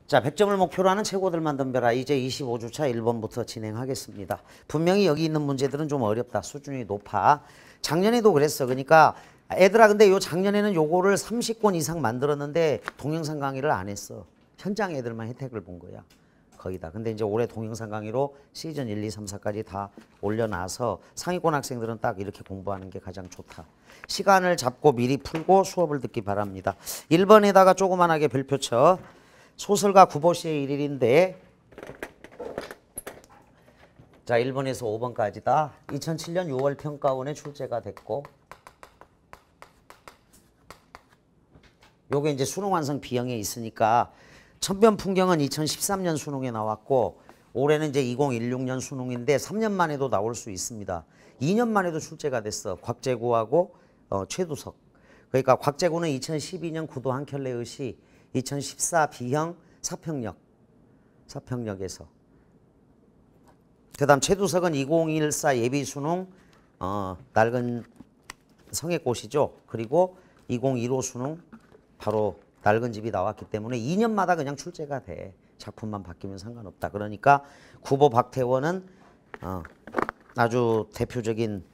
자, 100점을 목표로 하는 최고들만 덤벼라. 이제 25주차 1번부터 진행하겠습니다. 분명히 여기 있는 문제들은 좀 어렵다. 수준이 높아. 작년에도 그랬어. 그러니까 애들아, 근데 요 작년에는 요거를 30권 이상 만들었는데 동영상 강의를 안 했어. 현장 애들만 혜택을 본 거야. 거기다. 근데 이제 올해 동영상 강의로 시즌 1, 2, 3, 4까지 다 올려놔서 상위권 학생들은 딱 이렇게 공부하는 게 가장 좋다. 시간을 잡고 미리 풀고 수업을 듣기 바랍니다. 1번에다가 조그만하게 별표 쳐. 소설가 구보시의 일일인데, 자, 1번에서 5번까지다. 2007년 6월 평가원에 출제가 됐고, 요게 이제 수능 완성 비형에 있으니까 천변 풍경은 2013년 수능에 나왔고, 올해는 이제 2016년 수능인데 3년 만에도 나올 수 있습니다. 2년 만에도 출제가 됐어. 곽재구하고 최두석. 그러니까 곽재구는 2012년 구도 한켤레의 시, 2014 비형 사평역에서. 그 다음 최두석은 2014 예비수능 낡은 성애꽃이죠. 그리고 2015 수능 바로 낡은 집이 나왔기 때문에 2년마다 그냥 출제가 돼. 작품만 바뀌면 상관없다. 그러니까 구보 박태원은 아주 대표적인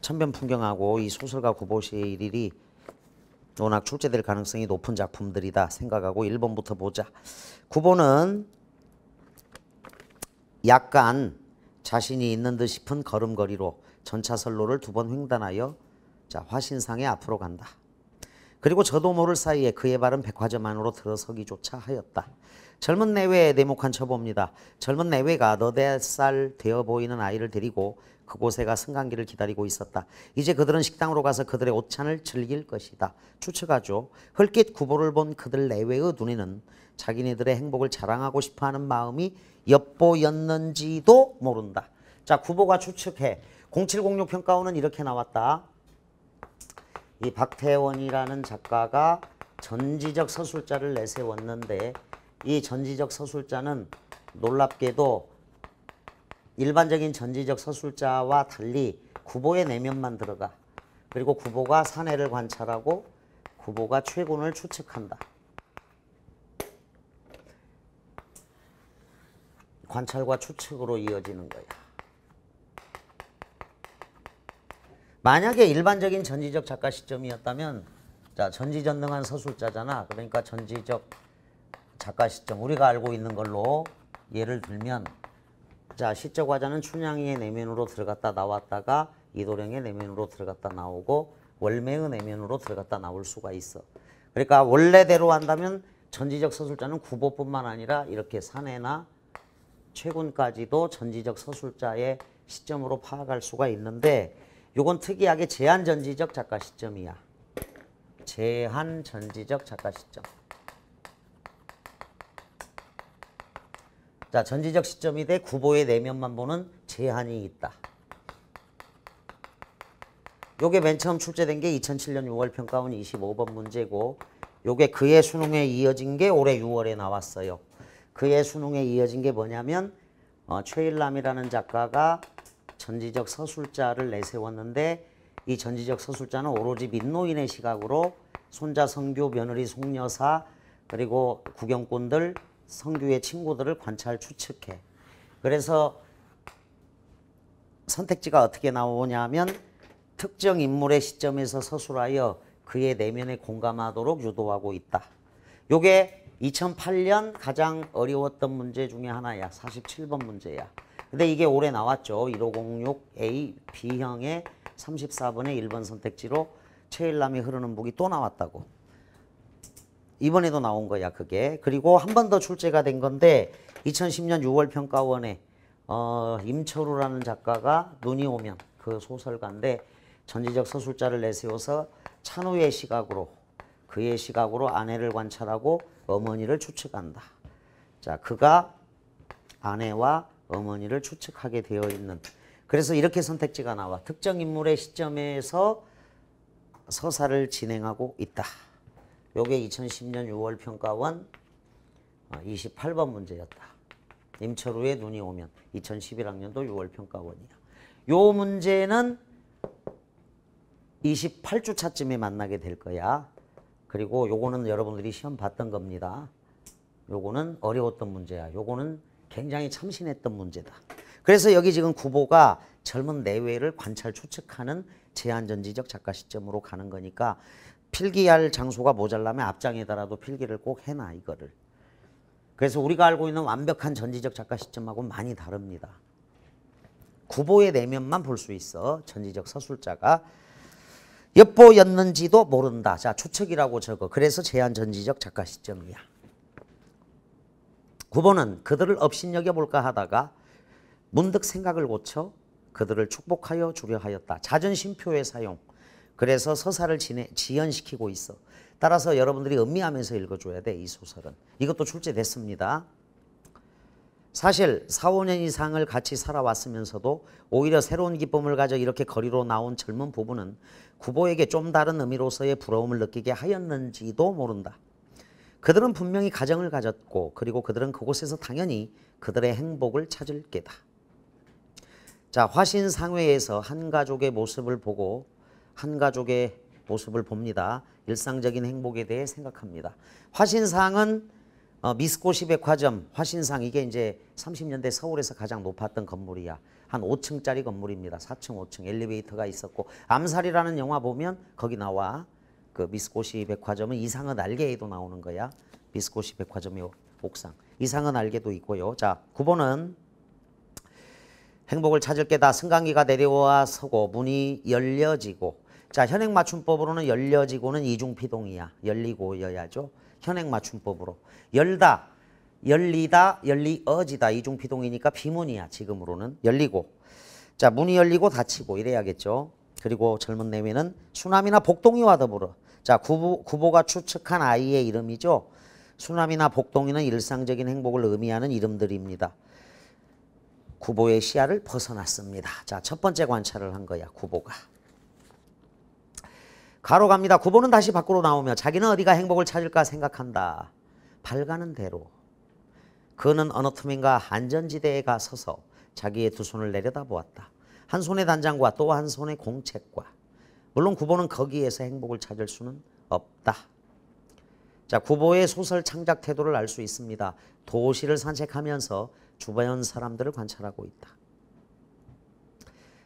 천변풍경하고 이 소설가 구보시의 일일이 워낙 출제될 가능성이 높은 작품들이다 생각하고 1번부터 보자. 구보는 약간 자신이 있는 듯 싶은 걸음걸이로 전차선로를 2번 횡단하여 자 화신상에 앞으로 간다. 그리고 저도 모를 사이에 그의 발은 백화점 안으로 들어서기조차 하였다. 젊은 내외에 내목한 첩보입니다. 젊은 내외가 너댓 살 되어 보이는 아이를 데리고 그곳에 가 승강기를 기다리고 있었다. 이제 그들은 식당으로 가서 그들의 오찬을 즐길 것이다. 추측하죠. 헐깃 구보를 본 그들 내외의 눈에는 자기네들의 행복을 자랑하고 싶어하는 마음이 엿보였는지도 모른다. 자, 구보가 추측해. 0706 평가원은 이렇게 나왔다. 이 박태원이라는 작가가 전지적 서술자를 내세웠는데 이 전지적 서술자는 놀랍게도 일반적인 전지적 서술자와 달리 구보의 내면만 들어가. 그리고 구보가 사내를 관찰하고 구보가 최군을 추측한다. 관찰과 추측으로 이어지는 거야. 만약에 일반적인 전지적 작가 시점이었다면 자, 전지전능한 서술자잖아. 그러니까 전지적 작가 시점. 우리가 알고 있는 걸로 예를 들면 자, 시적 화자는 춘향이의 내면으로 들어갔다 나왔다가 이도령의 내면으로 들어갔다 나오고 월매의 내면으로 들어갔다 나올 수가 있어. 그러니까 원래대로 한다면 전지적 서술자는 구보뿐만 아니라 이렇게 사내나 최군까지도 전지적 서술자의 시점으로 파악할 수가 있는데 요건 특이하게 제한전지적 작가 시점이야. 제한전지적 작가 시점. 자, 전지적 시점이 돼 구보의 내면만 보는 제한이 있다. 요게 맨 처음 출제된 게 2007년 6월 평가원 25번 문제고 요게 그의 수능에 이어진 게 올해 6월에 나왔어요. 그의 수능에 이어진 게 뭐냐면 최일남이라는 작가가 전지적 서술자를 내세웠는데 이 전지적 서술자는 오로지 민노인의 시각으로 손자 성규, 며느리 송여사 그리고 구경꾼들 성규의 친구들을 관찰 추측해. 그래서 선택지가 어떻게 나오냐면 특정 인물의 시점에서 서술하여 그의 내면에 공감하도록 유도하고 있다. 요게 2008년 가장 어려웠던 문제 중에 하나야. 47번 문제야. 근데 이게 올해 나왔죠. 1506A B형의 34번의 1번 선택지로 최일남이 흐르는 북이 또 나왔다고. 이번에도 나온 거야 그게. 그리고 한 번 더 출제가 된 건데 2010년 6월 평가원에 임철우라는 작가가 눈이 오면 그 소설가인데 전지적 서술자를 내세워서 찬우의 시각으로 그의 시각으로 아내를 관찰하고 어머니를 추측한다. 자, 그가 아내와 어머니를 추측하게 되어 있는. 그래서 이렇게 선택지가 나와. 특정 인물의 시점에서 서사를 진행하고 있다. 요게 2010년 6월 평가원 28번 문제였다. 임철우의 눈이 오면 2011학년도 6월 평가원이야. 요 문제는 28주차쯤에 만나게 될 거야. 그리고 요거는 여러분들이 시험 봤던 겁니다. 요거는 어려웠던 문제야. 요거는 굉장히 참신했던 문제다. 그래서 여기 지금 구보가 젊은 내외를 관찰 추측하는 제한전지적 작가 시점으로 가는 거니까 필기할 장소가 모자라면 앞장에다라도 필기를 꼭 해놔 이거를. 그래서 우리가 알고 있는 완벽한 전지적 작가 시점하고 많이 다릅니다. 구보의 내면만 볼 수 있어. 전지적 서술자가. 엿보였는지도 모른다. 자, 추측이라고 적어. 그래서 제한전지적 작가 시점이야. 구보는 그들을 업신여겨볼까 하다가 문득 생각을 고쳐 그들을 축복하여 주려 하였다. 자전심표의 사용. 그래서 서사를 지연시키고 있어. 따라서 여러분들이 음미하면서 읽어줘야 돼. 이 소설은. 이것도 출제됐습니다. 사실 4, 5년 이상을 같이 살아왔으면서도 오히려 새로운 기쁨을 가져 이렇게 거리로 나온 젊은 부부는 구보에게 좀 다른 의미로서의 부러움을 느끼게 하였는지도 모른다. 그들은 분명히 가정을 가졌고 그리고 그들은 그곳에서 당연히 그들의 행복을 찾을 게다. 자, 화신상회에서 한 가족의 모습을 보고 한 가족의 모습을 봅니다. 일상적인 행복에 대해 생각합니다. 화신상은 미스코시 백화점 화신상 이게 이제 30년대 서울에서 가장 높았던 건물이야. 한 5층짜리 건물입니다. 4층, 5층 엘리베이터가 있었고 암살이라는 영화 보면 거기 나와. 그 미스코시 백화점은 이상한 알게에도 나오는 거야. 미스코시 백화점의 옥상. 이상한 알게도 있고요. 자, 9번은 행복을 찾을 게다. 승강기가 내려와 서고 문이 열려지고. 자, 현행맞춤법으로는 열려지고는 이중피동이야. 열리고여야죠. 현행맞춤법으로. 열다, 열리다, 열리어지다. 이중피동이니까 비문이야. 지금으로는. 열리고. 자, 문이 열리고 닫히고 이래야겠죠. 그리고 젊은 내외는 수남이나 복동이와 더불어. 자, 구보가 추측한 아이의 이름이죠. 수남이나 복동이는 일상적인 행복을 의미하는 이름들입니다. 구보의 시야를 벗어났습니다. 자, 첫 번째 관찰을 한 거야. 구보가. 가로 갑니다. 구보는 다시 밖으로 나오며 자기는 어디가 행복을 찾을까 생각한다. 발가는 대로. 그는 어느 틈인가 안전지대에 가 서서 자기의 두 손을 내려다보았다. 한 손의 단장과 또 한 손의 공책과. 물론 구보는 거기에서 행복을 찾을 수는 없다. 자, 구보의 소설 창작 태도를 알 수 있습니다. 도시를 산책하면서 주변 사람들을 관찰하고 있다.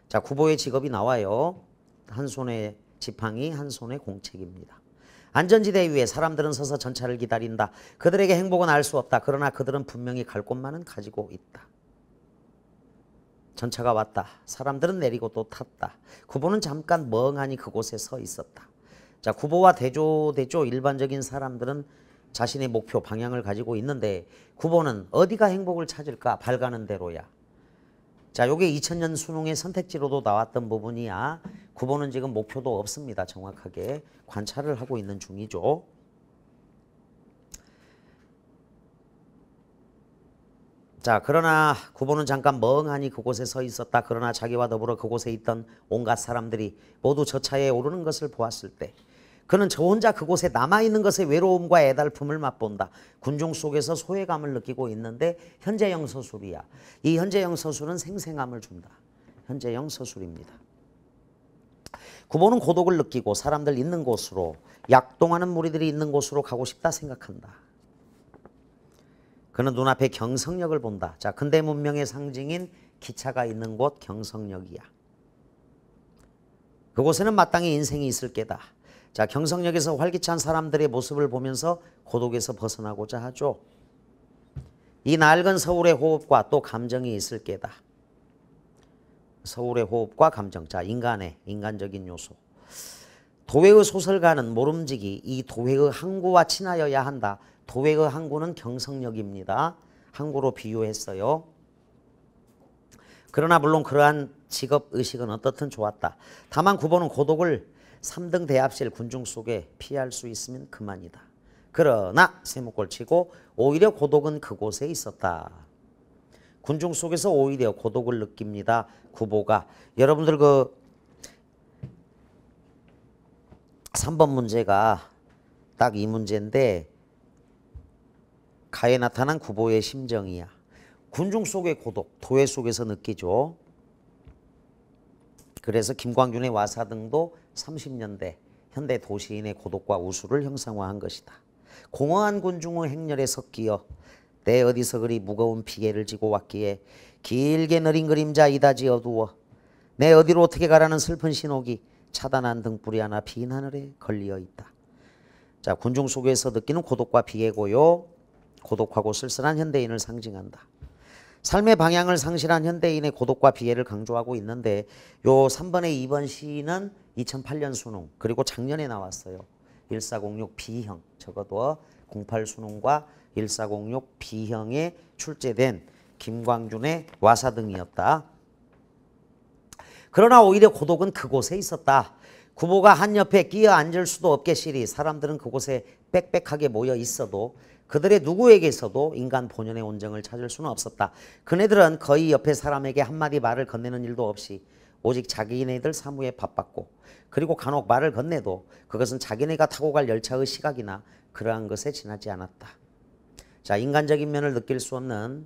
자, 구보의 직업이 나와요. 한 손에 지팡이, 한 손에 공책입니다. 안전지대 위에 사람들은 서서 전차를 기다린다. 그들에게 행복은 알 수 없다. 그러나 그들은 분명히 갈 곳만은 가지고 있다. 전차가 왔다. 사람들은 내리고 또 탔다. 구보는 잠깐 멍하니 그곳에 서 있었다. 자, 구보와 대조 일반적인 사람들은 자신의 목표 방향을 가지고 있는데 구보는 어디가 행복을 찾을까? 발가는 대로야. 자, 요게 2000년 수능의 선택지로도 나왔던 부분이야. 구보는 지금 목표도 없습니다. 정확하게 관찰을 하고 있는 중이죠. 자, 그러나 구보는 잠깐 멍하니 그곳에 서 있었다. 그러나 자기와 더불어 그곳에 있던 온갖 사람들이 모두 저 차에 오르는 것을 보았을 때 그는 저 혼자 그곳에 남아있는 것의 외로움과 애달픔을 맛본다. 군중 속에서 소외감을 느끼고 있는데 현재형 서술이야. 이 현재형 서술은 생생함을 준다. 현재형 서술입니다. 구보는 고독을 느끼고 사람들 있는 곳으로, 약동하는 무리들이 있는 곳으로 가고 싶다 생각한다. 그는 눈앞에 경성역을 본다. 자, 근대 문명의 상징인 기차가 있는 곳 경성역이야. 그곳에는 마땅히 인생이 있을 게다. 자, 경성역에서 활기찬 사람들의 모습을 보면서 고독에서 벗어나고자 하죠. 이 낡은 서울의 호흡과 또 감정이 있을 게다. 서울의 호흡과 감정. 자, 인간적인 요소. 도회의 소설가는 모름지기 이 도회의 항구와 친하여야 한다. 도회의 항구는 경성역입니다. 항구로 비유했어요. 그러나 물론 그러한 직업의식은 어떻든 좋았다. 다만 구보는 고독을 3등 대합실 군중 속에 피할 수 있으면 그만이다. 그러나 세목골 치고 오히려 고독은 그곳에 있었다. 군중 속에서 오히려 고독을 느낍니다. 구보가. 여러분들 그 3번 문제가 딱 이 문제인데 가에 나타난 구보의 심정이야. 군중 속의 고독, 도회 속에서 느끼죠. 그래서 김광균의 와사 등도 30년대 현대 도시인의 고독과 우수를 형상화한 것이다. 공허한 군중의 행렬에 섞이어 내 어디서 그리 무거운 비계를 지고 왔기에 길게 느린 그림자 이다지 어두워 내 어디로 어떻게 가라는 슬픈 신호기 차단한 등불이 하나 빈 하늘에 걸리어 있다. 자, 군중 속에서 느끼는 고독과 비애고요. 고독하고 쓸쓸한 현대인을 상징한다. 삶의 방향을 상실한 현대인의 고독과 비애를 강조하고 있는데 요 3번의 2번 시는 2008년 수능 그리고 작년에 나왔어요. 1406 B형 적어도 08 수능과 1406 B형에 출제된 김광준의 와사등이었다. 그러나 오히려 고독은 그곳에 있었다. 구보가 한 옆에 끼어 앉을 수도 없겠으리 사람들은 그곳에 빽빽하게 모여 있어도 그들의 누구에게서도 인간 본연의 온정을 찾을 수는 없었다. 그네들은 거의 옆에 사람에게 한마디 말을 건네는 일도 없이 오직 자기네들 사무에 바빴고 그리고 간혹 말을 건네도 그것은 자기네가 타고 갈 열차의 시각이나 그러한 것에 지나지 않았다. 자, 인간적인 면을 느낄 수 없는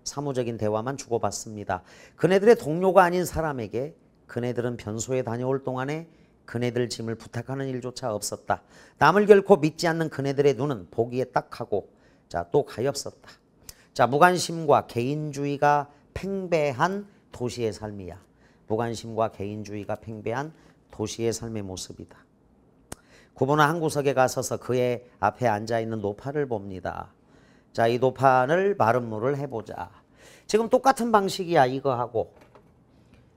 사무적인 대화만 주고받습니다. 그네들의 동료가 아닌 사람에게 그네들은 변소에 다녀올 동안에 그네들 짐을 부탁하는 일조차 없었다. 남을 결코 믿지 않는 그네들의 눈은 보기에 딱하고 자, 또 가엾었다. 자, 무관심과 개인주의가 팽배한 도시의 삶이야. 무관심과 개인주의가 팽배한 도시의 삶의 모습이다. 구보는 한 구석에 가서서 그의 앞에 앉아있는 노파를 봅니다. 자, 이 노파를 말음무를 해보자. 지금 똑같은 방식이야, 이거하고.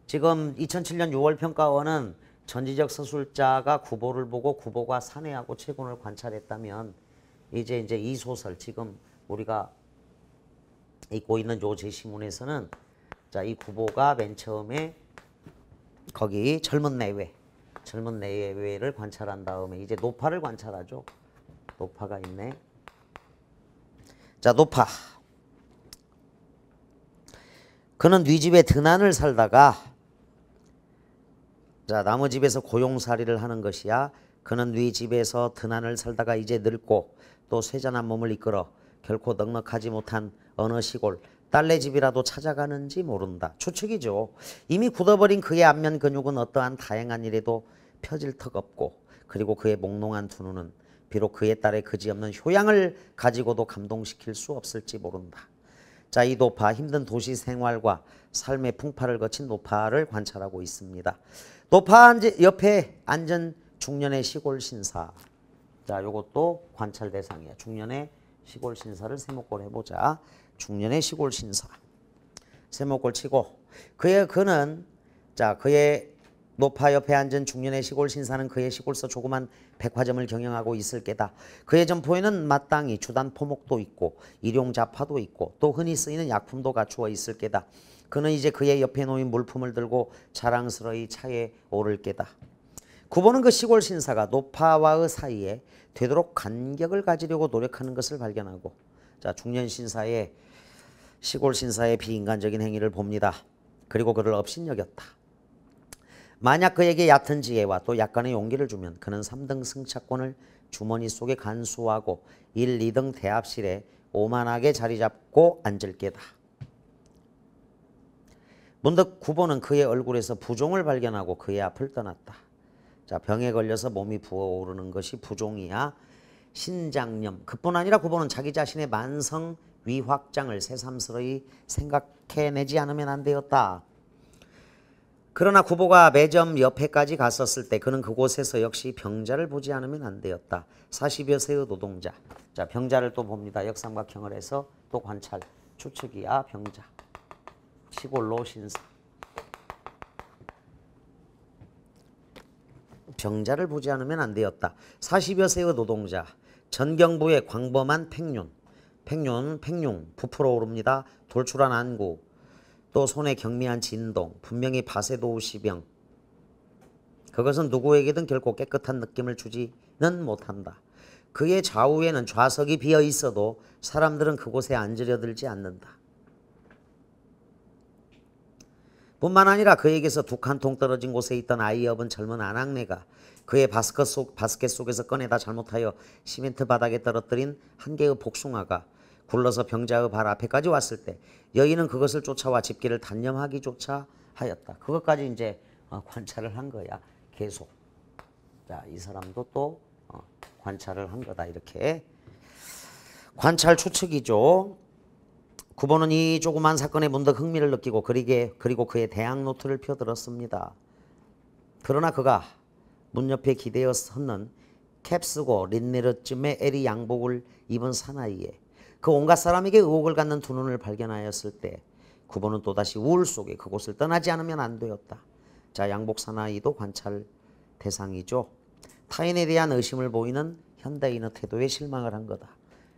지금 2007년 6월 평가원은 전지적 서술자가 구보를 보고 구보가 사내하고 채군을 관찰했다면 이제 이 소설 지금 우리가 읽고 있는 요 제시문에서는 자, 이 구보가 맨 처음에 거기 젊은 내외를 관찰한 다음에 이제 노파를 관찰하죠. 노파가 있네. 자, 노파. 그는 네 집에 드난을 살다가 자, 남의 집에서 고용살이를 하는 것이야. 그는 네 집에서 드난을 살다가 이제 늙고 또 쇠잔한 몸을 이끌어 결코 넉넉하지 못한 어느 시골 딸내 집이라도 찾아가는지 모른다. 추측이죠. 이미 굳어버린 그의 안면 근육은 어떠한 다양한 일에도 펴질 턱 없고 그리고 그의 몽롱한 두 눈은 비록 그의 딸의 그지없는 효양을 가지고도 감동시킬 수 없을지 모른다. 자, 이 노파 힘든 도시 생활과 삶의 풍파를 거친 노파를 관찰하고 있습니다. 노파 옆에 앉은 중년의 시골 신사. 자, 요것도 관찰 대상이야. 중년의 시골 신사를 세목골 해보자. 중년의 시골 신사. 세목골 치고 그는 그의 노파 옆에 앉은 중년의 시골 신사는 그의 시골서 조그만 백화점을 경영하고 있을 게다. 그의 점포에는 마땅히 주단 포목도 있고 일용 자파도 있고 또 흔히 쓰이는 약품도 갖추어 있을 게다. 그는 이제 그의 옆에 놓인 물품을 들고 자랑스러이 차에 오를 게다. 구보는 그 시골 신사가 노파와의 사이에 되도록 간격을 가지려고 노력하는 것을 발견하고 자, 중년 신사의 시골 신사의 비인간적인 행위를 봅니다. 그리고 그를 업신여겼다. 만약 그에게 얕은 지혜와 또 약간의 용기를 주면 그는 3등 승차권을 주머니 속에 간수하고 1, 2등 대합실에 오만하게 자리 잡고 앉을 게다. 문득 구보는 그의 얼굴에서 부종을 발견하고 그의 앞을 떠났다. 자, 병에 걸려서 몸이 부어오르는 것이 부종이야. 신장염. 그뿐 아니라 구보는 자기 자신의 만성 위확장을 새삼스러이 생각해내지 않으면 안 되었다. 그러나 구보가 매점 옆에까지 갔었을 때 그는 그곳에서 역시 병자를 보지 않으면 안 되었다. 40여 세의 노동자. 자, 병자를 또 봅니다. 역삼각형을 해서 또 관찰. 추측이야. 병자. 시골로 신사. 병자를 보지 않으면 안 되었다. 40여 세의 노동자. 전경부의 광범한 팽륜. 부풀어 오릅니다. 돌출한 안구. 또 손에 경미한 진동, 분명히 바세도우시병. 그것은 누구에게든 결코 깨끗한 느낌을 주지는 못한다. 그의 좌우에는 좌석이 비어 있어도 사람들은 그곳에 앉으려 들지 않는다. 뿐만 아니라 그에게서 두 칸통 떨어진 곳에 있던 아이업은 젊은 아낙네가 그의 바스켓 속에서 꺼내다 잘못하여 시멘트 바닥에 떨어뜨린 한 개의 복숭아가 굴러서 병자의 발 앞에까지 왔을 때 여인은 그것을 쫓아와 집기를 단념하기조차 하였다. 그것까지 이제 관찰을 한 거야. 계속. 자, 이 사람도 또 관찰을 한 거다. 이렇게. 관찰 추측이죠. 9번은 이 조그만 사건에 문득 흥미를 느끼고 그리고 그의 대항 노트를 펴들었습니다. 그러나 그가 문 옆에 기대어 섰는 캡쓰고 린네르쯤의 에리 양복을 입은 사나이에 그 온갖 사람에게 의혹을 갖는 두 눈을 발견하였을 때 9번은 또다시 우울 속에 그곳을 떠나지 않으면 안 되었다. 자, 양복 사나이도 관찰 대상이죠. 타인에 대한 의심을 보이는 현대인의 태도에 실망을 한 거다.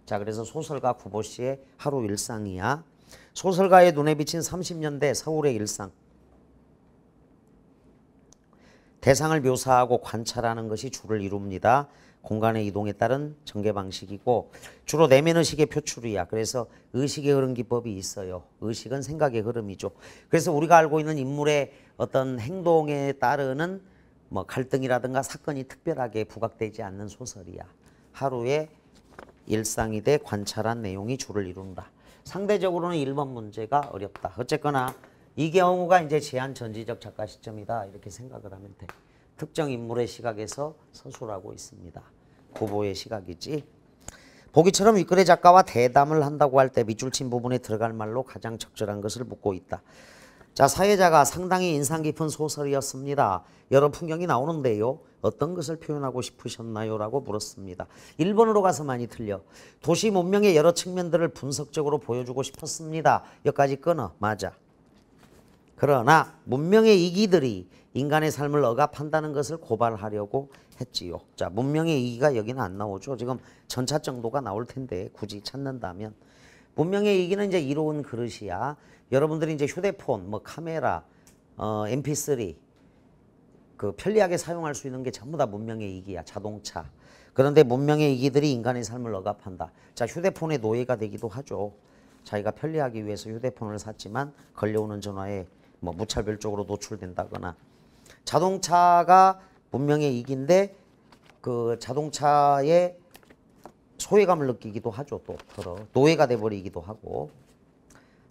자, 그래서 소설가 구보 씨의 하루 일상이야. 소설가의 눈에 비친 30년대 서울의 일상. 대상을 묘사하고 관찰하는 것이 주를 이룹니다. 공간의 이동에 따른 전개 방식이고 주로 내면의식의 표출이야. 그래서 의식의 흐름 기법이 있어요. 의식은 생각의 흐름이죠. 그래서 우리가 알고 있는 인물의 어떤 행동에 따르는 뭐 갈등이라든가 사건이 특별하게 부각되지 않는 소설이야. 하루의 일상이 돼 관찰한 내용이 주를 이룬다. 상대적으로는 1번 문제가 어렵다. 어쨌거나 이 경우가 이제 제한 전지적 작가 시점이다. 이렇게 생각을 하면 돼. 특정 인물의 시각에서 서술하고 있습니다. 구보의 시각이지. 보기처럼 윗글의 작가와 대담을 한다고 할 때 밑줄 친 부분에 들어갈 말로 가장 적절한 것을 묻고 있다. 자, 사회자가 상당히 인상 깊은 소설이었습니다. 여러 풍경이 나오는데요. 어떤 것을 표현하고 싶으셨나요? 라고 물었습니다. 1번으로 가서 많이 틀려. 도시 문명의 여러 측면들을 분석적으로 보여주고 싶었습니다. 여기까지 끊어. 맞아. 그러나 문명의 이기들이 인간의 삶을 억압한다는 것을 고발하려고 했지요. 자, 문명의 이기가 여기는 안 나오죠. 지금 전차 정도가 나올 텐데 굳이 찾는다면. 문명의 이기는 이제 이로운 그릇이야. 여러분들이 이제 휴대폰, 뭐 카메라, MP3 그 편리하게 사용할 수 있는 게 전부 다 문명의 이기야. 자동차. 그런데 문명의 이기들이 인간의 삶을 억압한다. 자, 휴대폰의 노예가 되기도 하죠. 자기가 편리하기 위해서 휴대폰을 샀지만 걸려오는 전화에 뭐 무차별적으로 노출된다거나. 자동차가 문명의 이기인데 그 자동차에 소외감을 느끼기도 하죠. 또 노예가 돼버리기도 하고.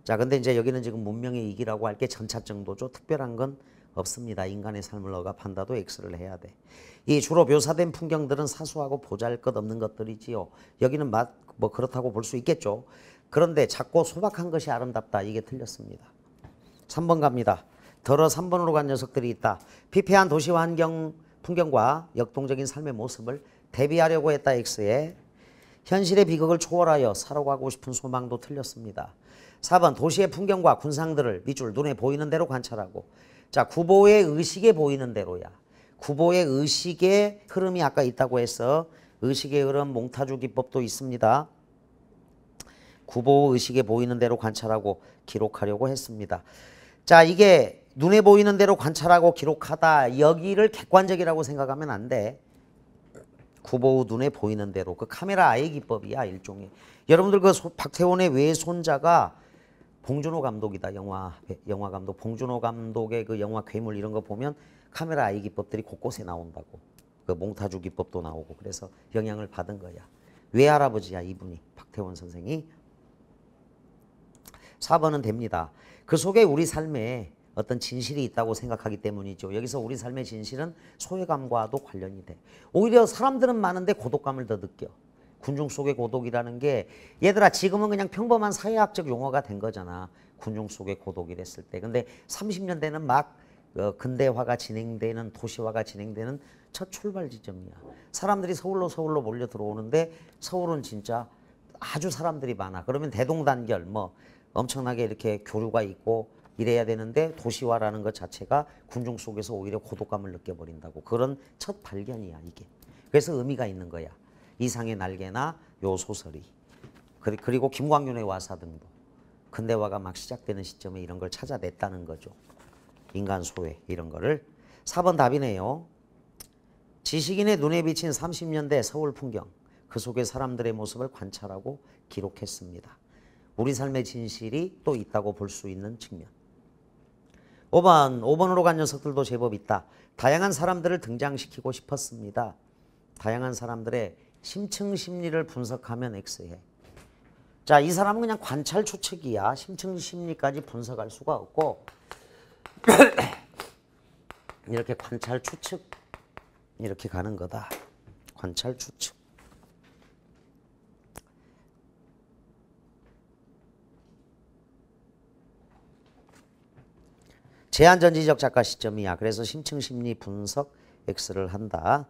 자, 근데 이제 여기는 지금 문명의 이기라고 할 게 전차 정도죠. 특별한 건 없습니다. 인간의 삶을 억압한다도 X를 해야 돼. 이 주로 묘사된 풍경들은 사소하고 보잘것없는 것들이지요. 여기는 뭐 그렇다고 볼 수 있겠죠. 그런데 작고 소박한 것이 아름답다. 이게 틀렸습니다. 3번 갑니다. 더러 3번으로 간 녀석들이 있다. 피폐한 도시 환경 풍경과 역동적인 삶의 모습을 대비하려고 했다. X에 현실의 비극을 초월하여 살아가고 싶은 소망도 틀렸습니다. 4번 도시의 풍경과 군상들을 밑줄 눈에 보이는 대로 관찰하고. 자, 구보의 의식에 보이는 대로야. 구보의 의식의 흐름이 아까 있다고 해서 의식의 흐름 몽타주 기법도 있습니다. 구보 의식에 보이는 대로 관찰하고 기록하려고 했습니다. 자, 이게 눈에 보이는 대로 관찰하고 기록하다. 여기를 객관적이라고 생각하면 안 돼. 구보 눈에 보이는 대로. 그 카메라 아이 기법이야. 일종의. 여러분들 그 박태원의 외손자가 봉준호 감독이다. 영화 감독. 봉준호 감독의 그 영화 괴물 이런 거 보면 카메라 아이 기법들이 곳곳에 나온다고. 그 몽타주 기법도 나오고. 그래서 영향을 받은 거야. 외할아버지야 이분이. 박태원 선생이. 4번은 됩니다. 그 속에 우리 삶에 어떤 진실이 있다고 생각하기 때문이죠. 여기서 우리 삶의 진실은 소외감과도 관련이 돼. 오히려 사람들은 많은데 고독감을 더 느껴. 군중 속의 고독이라는 게 얘들아 지금은 그냥 평범한 사회학적 용어가 된 거잖아. 군중 속의 고독이랬을 때. 근데 30년대는 막 근대화가 진행되는 도시화가 진행되는 첫 출발 지점이야. 사람들이 서울로 몰려 들어오는데 서울은 진짜 아주 사람들이 많아. 그러면 대동단결 뭐 엄청나게 이렇게 교류가 있고 이래야 되는데 도시화라는 것 자체가 군중 속에서 오히려 고독감을 느껴버린다고. 그런 첫 발견이야 이게. 그래서 의미가 있는 거야. 이상의 날개나 요 소설이. 그리고 김광윤의 와사 등도 근대화가 막 시작되는 시점에 이런 걸 찾아냈다는 거죠. 인간 소외 이런 거를. 4번 답이네요. 지식인의 눈에 비친 30년대 서울 풍경. 그 속의 사람들의 모습을 관찰하고 기록했습니다. 우리 삶의 진실이 또 있다고 볼 수 있는 측면. 5번으로 간 녀석들도 제법 있다. 다양한 사람들을 등장시키고 싶었습니다. 다양한 사람들의 심층 심리를 분석하면 X해. 자, 이 사람은 그냥 관찰 추측이야. 심층 심리까지 분석할 수가 없고 이렇게 관찰 추측 이렇게 가는 거다. 관찰 추측. 제한전지적 작가 시점이야. 그래서 심층 심리 분석 X를 한다.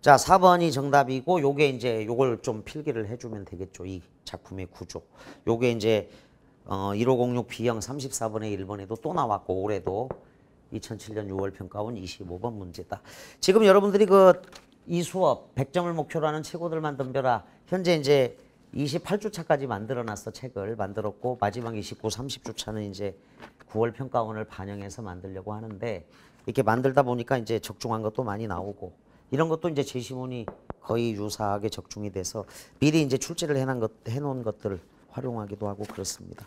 자, 4번이 정답이고 요게 이제 요걸 좀 필기를 해주면 되겠죠. 이 작품의 구조. 요게 이제 1506 B형 34번의 1번에도 또 나왔고 올해도 2007년 6월 평가원 25번 문제다. 지금 여러분들이 이 수업 100점을 목표로 하는 최고들만 덤벼라. 현재 이제 28주차까지 만들어놨어. 책을 만들었고 마지막 29, 30주차는 이제 9월 평가원을 반영해서 만들려고 하는데 이렇게 만들다 보니까 이제 적중한 것도 많이 나오고 이런 것도 이제 제시문이 거의 유사하게 적중이 돼서 미리 이제 출제를 해놓은 것들을 활용하기도 하고 그렇습니다.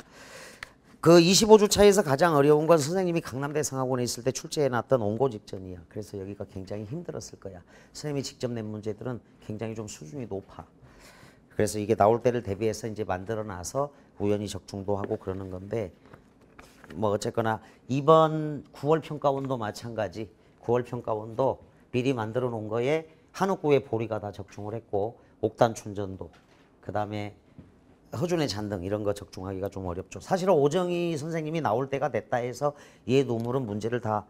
그 25주차에서 가장 어려운 건 선생님이 강남대상학원에 있을 때 출제해놨던 온고집전이야. 그래서 여기가 굉장히 힘들었을 거야. 선생님이 직접 낸 문제들은 굉장히 좀 수준이 높아. 그래서 이게 나올 때를 대비해서 이제 만들어놔서 우연히 적중도 하고 그러는 건데 뭐 어쨌거나 이번 9월 평가원도 마찬가지. 9월 평가원도 미리 만들어 놓은 거에 한옥구의 보리가 다 적중을 했고 옥단춘전도 그 다음에 허준의 잔등 이런 거 적중하기가 좀 어렵죠. 사실은 오정희 선생님이 나올 때가 됐다 해서 얘 노물은 문제를 다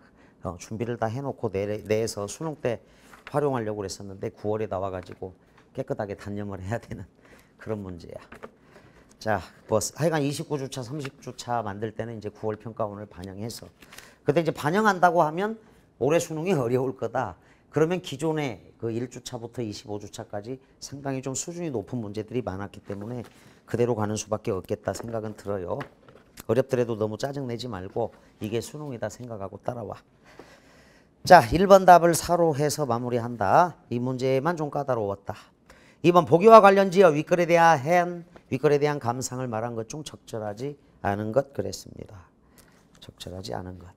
준비를 다 해놓고 내에서 수능 때 활용하려고 그랬었는데 9월에 나와가지고 깨끗하게 단념을 해야 되는 그런 문제야. 자, 뭐 하여간 29주차, 30주차 만들 때는 이제 9월 평가원을 반영해서 근데 이제 반영한다고 하면 올해 수능이 어려울 거다. 그러면 기존에 그 1주차부터 25주차까지 상당히 좀 수준이 높은 문제들이 많았기 때문에 그대로 가는 수밖에 없겠다 생각은 들어요. 어렵더라도 너무 짜증내지 말고 이게 수능이다 생각하고 따라와. 자, 1번 답을 4로 해서 마무리한다. 이 문제만 좀 까다로웠다. 2번 보기와 관련지어 윗글에 대한 감상을 말한 것 중 적절하지 않은 것 그랬습니다. 적절하지 않은 것.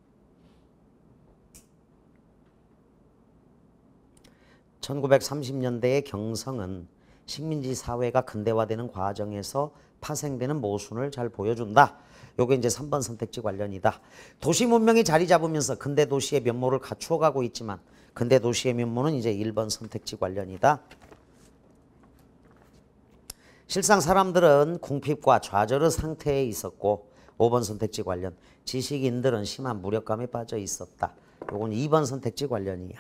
1930년대의 경성은 식민지 사회가 근대화되는 과정에서 파생되는 모순을 잘 보여준다. 요게 이제 3번 선택지 관련이다. 도시 문명이 자리 잡으면서 근대 도시의 면모를 갖추어가고 있지만 근대 도시의 면모는 이제 1번 선택지 관련이다. 실상 사람들은 궁핍과 좌절의 상태에 있었고 5번 선택지 관련 지식인들은 심한 무력감에 빠져 있었다. 요건 2번 선택지 관련이야.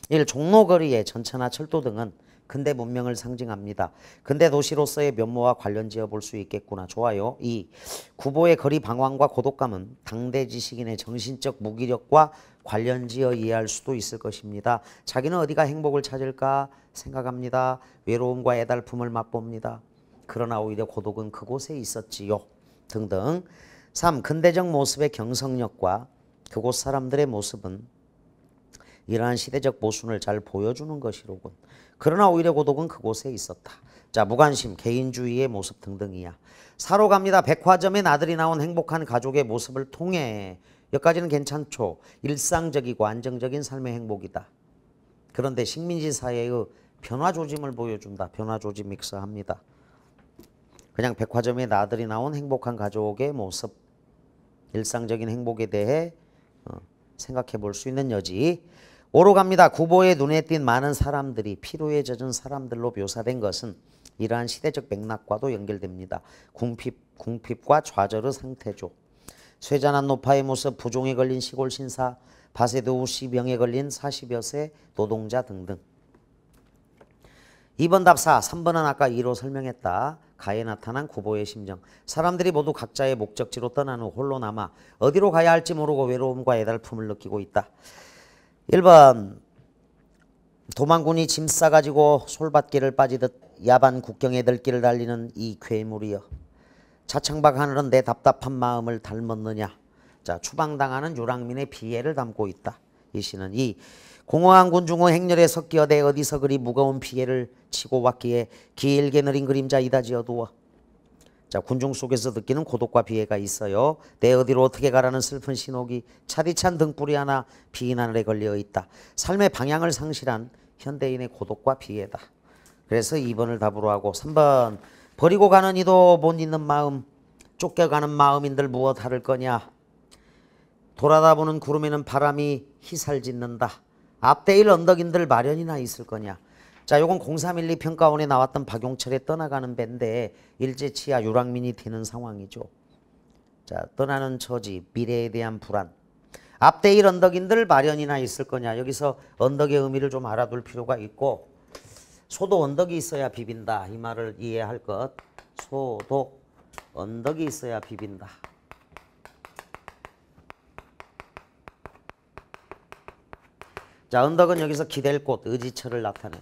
1. 종로거리의 전차나 철도 등은 근대 문명을 상징합니다. 근대 도시로서의 면모와 관련 지어 볼 수 있겠구나. 좋아요. 2. 구보의 거리 방황과 고독감은 당대 지식인의 정신적 무기력과 관련 지어 이해할 수도 있을 것입니다. 자기는 어디가 행복을 찾을까 생각합니다. 외로움과 애달픔을 맛봅니다. 그러나 오히려 고독은 그곳에 있었지요. 등등. 3. 근대적 모습의 경성력과 그곳 사람들의 모습은 이러한 시대적 모순을 잘 보여주는 것이로군. 그러나 오히려 고독은 그곳에 있었다. 자, 무관심, 개인주의의 모습 등등이야. 4로 갑니다. 백화점에 나들이 나온 행복한 가족의 모습을 통해 여기까지는 괜찮죠. 일상적이고 안정적인 삶의 행복이다. 그런데 식민지 사회의 변화 조짐을 보여준다. 변화 조짐 믹스합니다. 그냥 백화점에 나들이 나온 행복한 가족의 모습, 일상적인 행복에 대해 생각해 볼 수 있는 여지. 5로 갑니다. 구보의 눈에 띈 많은 사람들이 피로에 젖은 사람들로 묘사된 것은 이러한 시대적 맥락과도 연결됩니다. 궁핍과 좌절의 상태죠. 쇠잔한 노파의 모습, 부종에 걸린 시골 신사, 바세도우 시병에 걸린 40여 세 노동자 등등. 2번 답 4. 3번은 아까 2로 설명했다. 가에 나타난 구보의 심정. 사람들이 모두 각자의 목적지로 떠난 후 홀로 남아 어디로 가야 할지 모르고 외로움과 애달픔을 느끼고 있다. 1번 도망군이 짐 싸가지고 솔밭길을 빠지듯 야반 국경의 들길을 달리는 이 괴물이여. 차창밖 하늘은 내 답답한 마음을 닮았느냐. 자, 추방당하는 유랑민의 비애를 담고 있다. 이 시는 이 공허한 군중의 행렬에 섞여 내 어디서 그리 무거운 비애를 치고 왔기에 길게 느린 그림자 이다지어 두어. 자, 군중 속에서 느끼는 고독과 비애가 있어요. 내 어디로 어떻게 가라는 슬픈 신호기 차디찬 등불이 하나 빈 하늘에 걸려 있다. 삶의 방향을 상실한 현대인의 고독과 비애다. 그래서 2번을 답으로 하고 3번 버리고 가는 이도 못 있는 마음, 쫓겨가는 마음인들 무엇 하를 거냐. 돌아다 보는 구름에는 바람이 희살짓는다. 앞대일 언덕인들 마련이나 있을 거냐. 자, 요건 0312 평가원에 나왔던 박용철의 떠나가는 배인데 일제치하 유랑민이 되는 상황이죠. 자, 떠나는 처지, 미래에 대한 불안. 앞대일 언덕인들 마련이나 있을 거냐. 여기서 언덕의 의미를 좀 알아둘 필요가 있고, 소도 언덕이 있어야 비빈다. 이 말을 이해할 것. 소도 언덕이 있어야 비빈다. 자, 언덕은 여기서 기댈 곳, 의지처를 나타내.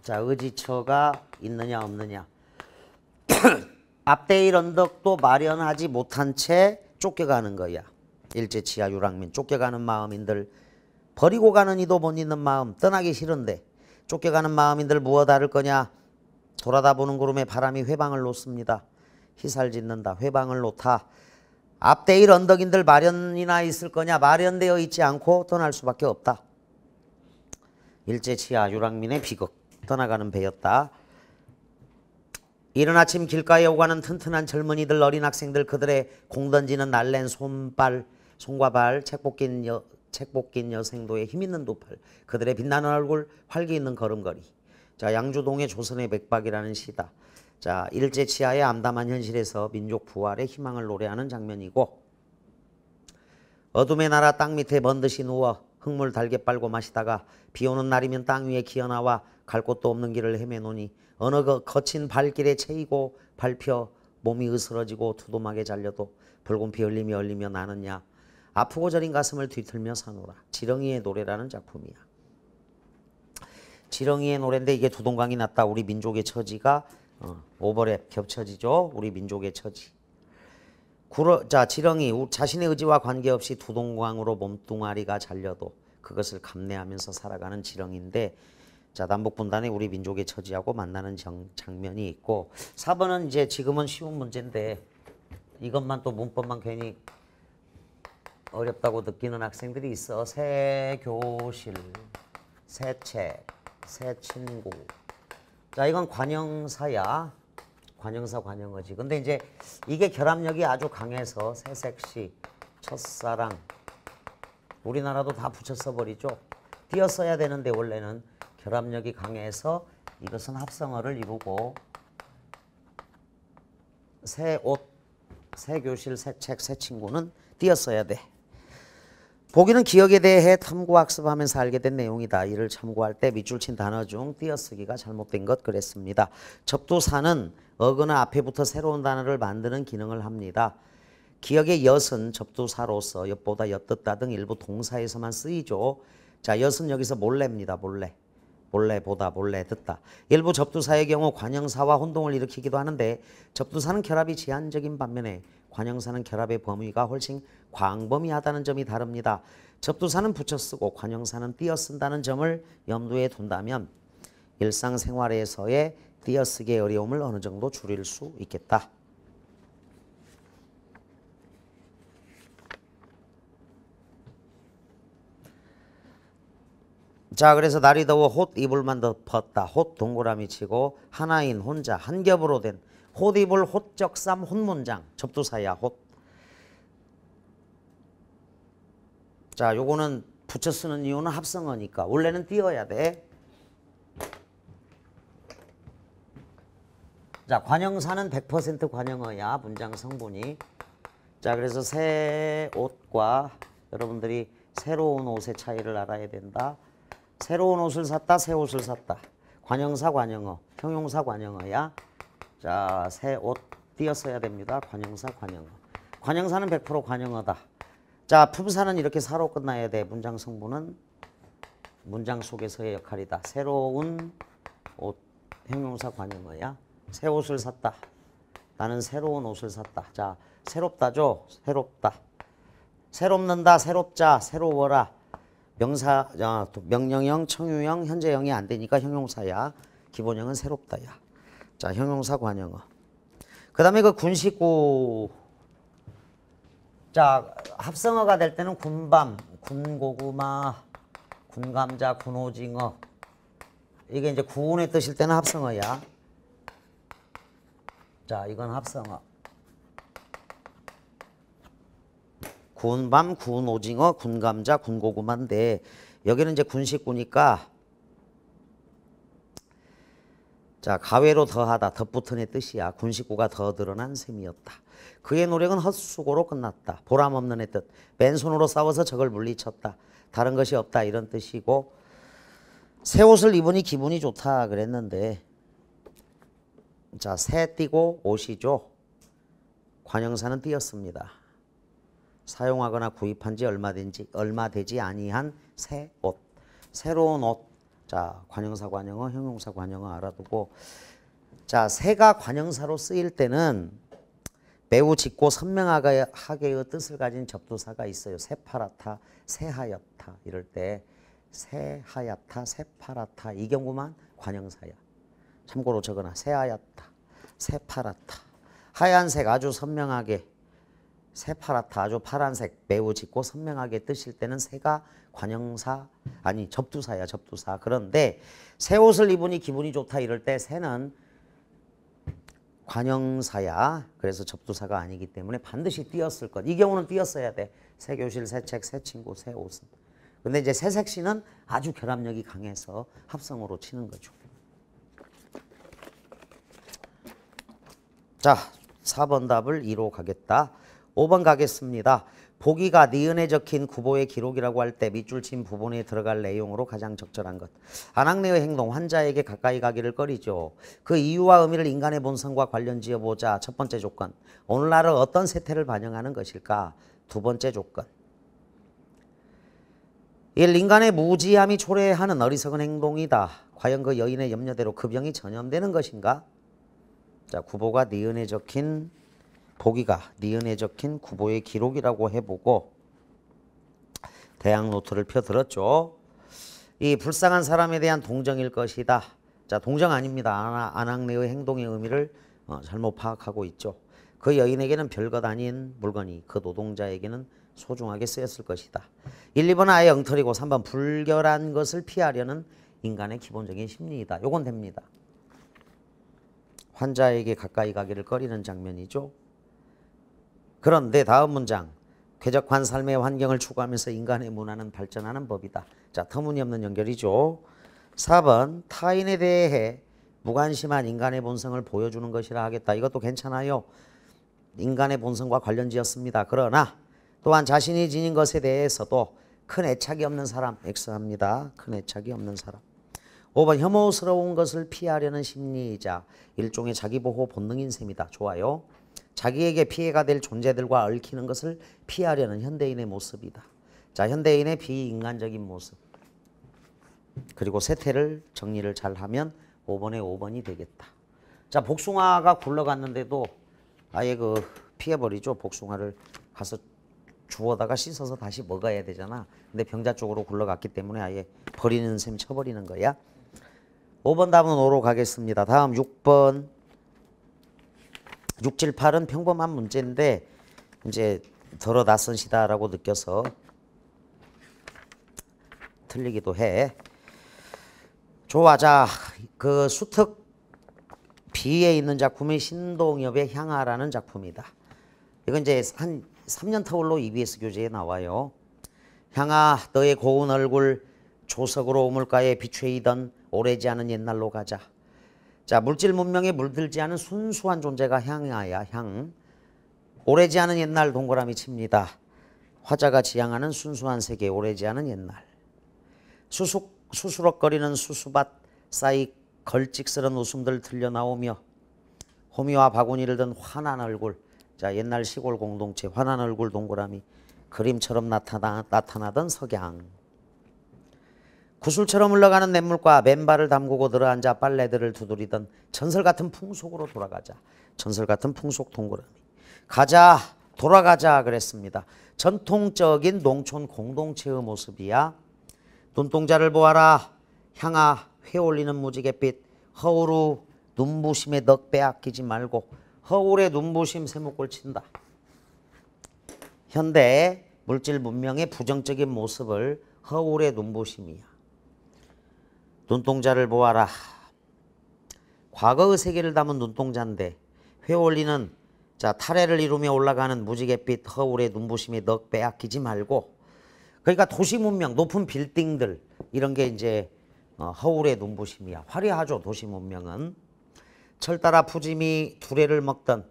자, 의지처가 있느냐 없느냐. 앞대일 언덕도 마련하지 못한 채 쫓겨가는 거야. 일제치하 유랑민 쫓겨가는 마음인들, 버리고 가는 이도 못 있는 마음, 떠나기 싫은데 쫓겨가는 마음인들 무엇 다를 거냐. 돌아다 보는 구름에 바람이 회방을 놓습니다. 희살 짓는다. 회방을 놓다. 앞대일 언덕인들 마련이나 있을 거냐. 마련되어 있지 않고 떠날 수밖에 없다. 일제치하 유랑민의 비극, 떠나가는 배였다. 이른 아침 길가에 오가는 튼튼한 젊은이들, 어린 학생들, 그들의 공 던지는 날랜 손과 발, 책 벗긴 여생도의 힘있는 두 팔, 그들의 빛나는 얼굴, 활기 있는 걸음걸이. 자, 양주동의 조선의 백박이라는 시다. 자, 일제치하의 암담한 현실에서 민족 부활의 희망을 노래하는 장면이고, 어둠의 나라 땅 밑에 번듯이 누워 흙물 달게 빨고 마시다가 비오는 날이면 땅 위에 기어나와 갈 곳도 없는 길을 헤매노니 어느 거친 발길에 채이고 밟혀 몸이 으스러지고 두둠하게 잘려도 붉은 피 흘리며 나느냐. 아프고 저린 가슴을 뒤틀며 사노라. 지렁이의 노래라는 작품이야. 지렁이의 노래인데 이게 두동강이 났다. 우리 민족의 처지가 오버랩 겹쳐지죠. 우리 민족의 처지. 자, 지렁이 자신의 의지와 관계없이 두동강으로 몸뚱아리가 잘려도 그것을 감내하면서 살아가는 지렁이인데, 자, 남북분단의 우리 민족의 처지하고 만나는 장면이 있고, 4번은 이제 지금은 쉬운 문제인데 이것만 또 문법만 괜히 어렵다고 느끼는 학생들이 있어. 새 교실, 새 책, 새 친구. 자, 이건 관형사야. 관형사, 관형어지. 근데 이제 이게 결합력이 아주 강해서 새색시, 첫사랑, 우리나라도 다 붙여 써버리죠. 띄어 써야 되는데 원래는 결합력이 강해서 이것은 합성어를 이루고, 새 옷, 새 교실, 새 책, 새 친구는 띄어 써야 돼. 보기는 기억에 대해 탐구학습하면서 알게 된 내용이다. 이를 참고할 때 밑줄 친 단어 중 띄어쓰기가 잘못된 것 그랬습니다. 접두사는 어거나 앞에부터 새로운 단어를 만드는 기능을 합니다. 기억의 엿은 접두사로서 엿보다 엿듣다 등 일부 동사에서만 쓰이죠. 자, 엿은 여기서 몰래입니다. 몰래 보다, 몰래 듣다. 일부 접두사의 경우 관형사와 혼동을 일으키기도 하는데, 접두사는 결합이 제한적인 반면에 관형사는 결합의 범위가 훨씬 광범위하다는 점이 다릅니다. 접두사는 붙여 쓰고 관형사는 띄어 쓴다는 점을 염두에 둔다면 일상생활에서의 띄어쓰기의 어려움을 어느 정도 줄일 수 있겠다. 자, 그래서 날이 더워 홑 이불만 덮었다. 홑 동그라미 치고 하나인 혼자 한 겹으로 된 홑 이불 홑적삼 홑문장. 접두사야 홑. 자, 요거는 붙여 쓰는 이유는 합성어니까 원래는 띄어야 돼. 자, 관형사는 100% 관형어야. 문장 성분이. 자, 그래서 새 옷과 여러분들이 새로운 옷의 차이를 알아야 된다. 새로운 옷을 샀다, 새 옷을 샀다. 관형사, 관형어, 형용사, 관형어야. 자, 새 옷 띄어 써야 됩니다. 관형사, 관형어. 관형사는 100% 관형어다. 자, 품사는 이렇게 사로 끝나야 돼. 문장 성분은 문장 속에서의 역할이다. 새로운 옷, 형용사, 관형어야. 새 옷을 샀다. 나는 새로운 옷을 샀다. 자, 새롭다죠. 새롭다. 새롭는다, 새롭자, 새로워라. 명사, 명령형, 청유형, 현재형이 안 되니까 형용사야. 기본형은 새롭다야. 자, 형용사, 관형어. 그 다음에 그 군식구. 자, 합성어가 될 때는 군밤, 군고구마, 군감자, 군오징어. 이게 이제 구운의 뜻일 때는 합성어야. 자, 이건 합성어. 군밤, 군오징어, 군감자, 군고구마인데 여기는 이제 군식구니까, 자, 가외로 더하다, 덧붙은의 뜻이야. 군식구가 더 드러난 셈이었다. 그의 노력은 헛수고로 끝났다. 보람없는 의 뜻. 맨손으로 싸워서 적을 물리쳤다. 다른 것이 없다 이런 뜻이고, 새 옷을 입으니 기분이 좋다 그랬는데, 자, 새 띠고 옷이죠. 관형사는 띄었습니다. 사용하거나 구입한 지 얼마 되지 아니한 새 옷. 새로운 옷. 자, 관형사 관형어, 형용사 관형어 알아두고, 자, 새가 관형사로 쓰일 때는 매우 짙고 선명하게의 뜻을 가진 접두사가 있어요. 새파랗다, 새하얗다 이럴 때 새하얗다, 새파랗다 이 경우만 관형사야. 참고로 적어놔. 새하얗다, 새파랗다. 하얀색 아주 선명하게, 새파랗다 아주 파란색 매우 짙고 선명하게 뜨실 때는 새가 관형사 아니 접두사야. 접두사. 그런데 새 옷을 입으니 기분이 좋다 이럴 때 새는 관형사야. 그래서 접두사가 아니기 때문에 반드시 띄었을 것. 이 경우는 띄었어야 돼. 새 교실, 새 책, 새 친구, 새 옷은. 근데 이제 새색시는 아주 결합력이 강해서 합성어로 치는 거죠. 자, 4번 답을 2로 가겠다. 5번 가겠습니다. 보기가 니은에 적힌 구보의 기록이라고 할 때 밑줄 친 부분에 들어갈 내용으로 가장 적절한 것. 안학내의 행동, 환자에게 가까이 가기를 꺼리죠. 그 이유와 의미를 인간의 본성과 관련 지어보자. 첫 번째 조건. 오늘날은 어떤 세태를 반영하는 것일까? 두 번째 조건. 1. 인간의 무지함이 초래하는 어리석은 행동이다. 과연 그 여인의 염려대로 그 병이 전염되는 것인가? 자, 구보가 니은에 적힌 보기가 니은에 적힌 구보의 기록이라고 해보고 대학 노트를 펴들었죠. 이 불쌍한 사람에 대한 동정일 것이다. 자, 동정 아닙니다. 안학내의 행동의 의미를 잘못 파악하고 있죠. 그 여인에게는 별것 아닌 물건이 그 노동자에게는 소중하게 쓰였을 것이다. 1, 2번은 아예 엉터리고 3번 불결한 것을 피하려는 인간의 기본적인 심리이다. 요건 됩니다. 환자에게 가까이 가기를 꺼리는 장면이죠. 그런데 다음 문장. 쾌적한 삶의 환경을 추구하면서 인간의 문화는 발전하는 법이다. 자, 터무니없는 연결이죠. 4번 타인에 대해 무관심한 인간의 본성을 보여주는 것이라 하겠다. 이것도 괜찮아요. 인간의 본성과 관련지었습니다. 그러나 또한 자신이 지닌 것에 대해서도 큰 애착이 없는 사람. X합니다. 큰 애착이 없는 사람. 5번 혐오스러운 것을 피하려는 심리이자 일종의 자기보호 본능인 셈이다. 좋아요. 자기에게 피해가 될 존재들과 얽히는 것을 피하려는 현대인의 모습이다. 자, 현대인의 비인간적인 모습. 그리고 세태를 정리를 잘하면 5번에 5번이 되겠다. 자, 복숭아가 굴러갔는데도 아예 피해버리죠. 복숭아를 가서 주워다가 씻어서 다시 먹어야 되잖아. 근데 병자 쪽으로 굴러갔기 때문에 아예 버리는 셈 쳐버리는 거야. 5번 답은 5로 가겠습니다. 다음 6번. 6, 7, 8은 평범한 문제인데 이제 덜어 낯선 시다라고 느껴서 틀리기도 해. 좋아. 자, 그 수특 B에 있는 작품이 신동엽의 향하라는 작품이다. 이건 이제 한 3년 터울로 EBS 교재에 나와요. 향아, 너의 고운 얼굴 조석으로 우물가에 비추이던 오래지 않은 옛날로 가자. 자, 물질 문명에 물들지 않은 순수한 존재가 향아야. 향. 오래지 않은 옛날 동그라미 칩니다. 화자가 지향하는 순수한 세계. 오래지 않은 옛날. 수수럭거리는 수수밭 사이 걸찍스런 웃음들 들려나오며 호미와 바구니를 든 환한 얼굴. 자, 옛날 시골 공동체 환한 얼굴 동그라미. 그림처럼 나타나던 석양. 구슬처럼 흘러가는 냇물과 맨발을 담그고 들어앉아 빨래들을 두드리던 전설 같은 풍속으로 돌아가자. 전설 같은 풍속 동그라미. 가자, 돌아가자 그랬습니다. 전통적인 농촌 공동체의 모습이야. 눈동자를 보아라. 향아, 회올리는 무지갯빛. 허우루 눈부심에 넋 빼앗기지 말고. 허울의 눈부심 세목골 친다. 현대 물질 문명의 부정적인 모습을 허울의 눈부심이야. 눈동자를 보아라. 과거의 세계를 담은 눈동자인데 회올리는 자 타래를 이루며 올라가는 무지갯빛 허울의 눈부심에 넋 빼앗기지 말고. 그러니까 도시 문명, 높은 빌딩들 이런 게 이제 허울의 눈부심이야. 화려하죠, 도시 문명은. 철 따라 푸짐히 두레를 먹던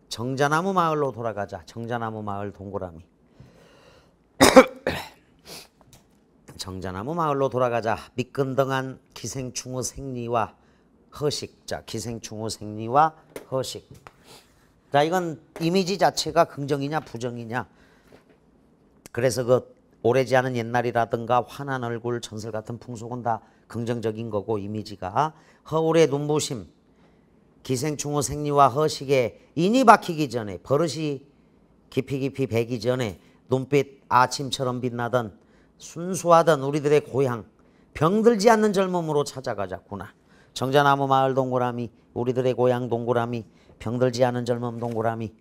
정자나무 마을로 돌아가자. 정자나무 마을 동그라미. 정자나무 마을로 돌아가자. 미끈덩한 기생충의 생리와 허식. 자, 기생충의 생리와 허식. 자, 이건 이미지 자체가 긍정이냐 부정이냐. 그래서 그 오래지 않은 옛날이라든가 환한 얼굴, 전설 같은 풍속은 다 긍정적인 거고, 이미지가. 허울의 눈부심, 기생충의 생리와 허식에 인이 박히기 전에, 버릇이 깊이 배기 전에 눈빛 아침처럼 빛나던 순수하던 우리들의 고향, 병들지 않는 젊음으로 찾아가자꾸나. 정자나무 마을 동그라미, 우리들의 고향 동그라미, 병들지 않은 젊음 동그라미.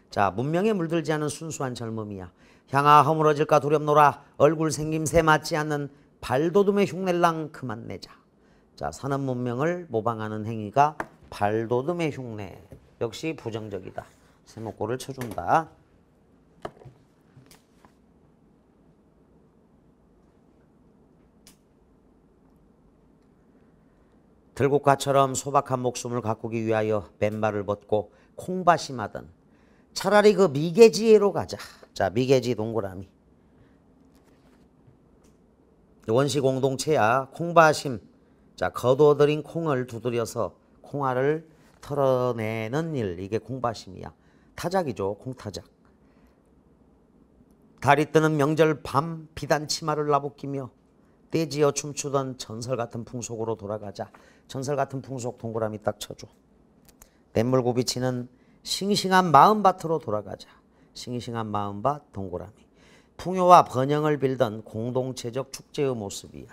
자, 문명에 물들지 않은 순수한 젊음이야. 향아 허물어질까 두렵노라. 얼굴 생김새 맞지 않는 발돋움의 흉내랑 그만 내자. 자, 사는 문명을 모방하는 행위가 발돋움의 흉내. 역시 부정적이다. 세모꼴을 쳐준다. 들국화처럼 소박한 목숨을 가꾸기 위하여 맨발을 벗고 콩밭임하던 차라리 그 미개지로 가자. 자, 미개지 동그라미. 원시 공동체야. 콩밭임. 자, 거둬들인 콩을 두드려서 콩알을 털어내는 일. 이게 콩밭임이야. 타작이죠. 콩타작. 달이 뜨는 명절 밤 비단 치마를 나부끼며 떼지어 춤추던 전설 같은 풍속으로 돌아가자. 전설 같은 풍속 동그라미 딱 쳐줘. 냇물고 비치는 싱싱한 마음밭으로 돌아가자. 싱싱한 마음밭 동그라미. 풍요와 번영을 빌던 공동체적 축제의 모습이야.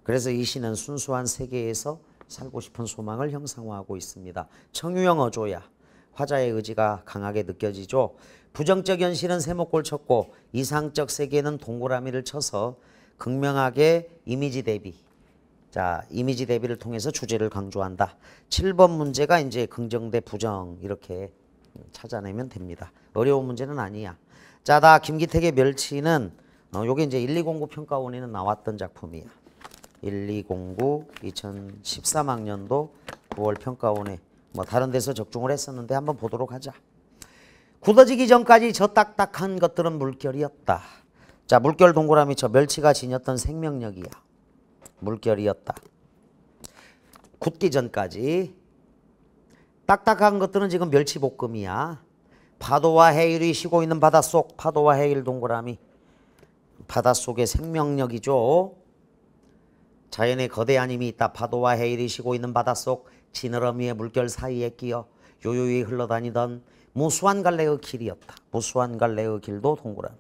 그래서 이 시는 순수한 세계에서 살고 싶은 소망을 형상화하고 있습니다. 청유형 어조야. 화자의 의지가 강하게 느껴지죠. 부정적 현실은 세모꼴 쳤고 이상적 세계는 동그라미를 쳐서 극명하게 이미지 대비. 자, 이미지 대비를 통해서 주제를 강조한다. 7번 문제가 이제 긍정 대 부정 이렇게 찾아내면 됩니다. 어려운 문제는 아니야. 자, 다 김기택의 멸치는 요게 이제 1209 평가원에는 나왔던 작품이야. 1209 2013학년도 9월 평가원에 뭐 다른 데서 적중을 했었는데 한번 보도록 하자. 굳어지기 전까지 저 딱딱한 것들은 물결이었다. 자, 물결 동그라미 쳐. 멸치가 지녔던 생명력이야. 물결이었다. 굳기 전까지. 딱딱한 것들은 지금 멸치볶음이야. 파도와 해일이 쉬고 있는 바닷속. 파도와 해일 동그라미. 바닷속의 생명력이죠. 자연의 거대한 힘이 있다. 파도와 해일이 쉬고 있는 바닷속. 지느러미의 물결 사이에 끼어 요요히 흘러다니던 무수한 갈래의 길이었다. 무수한 갈래의 길도 동그라미.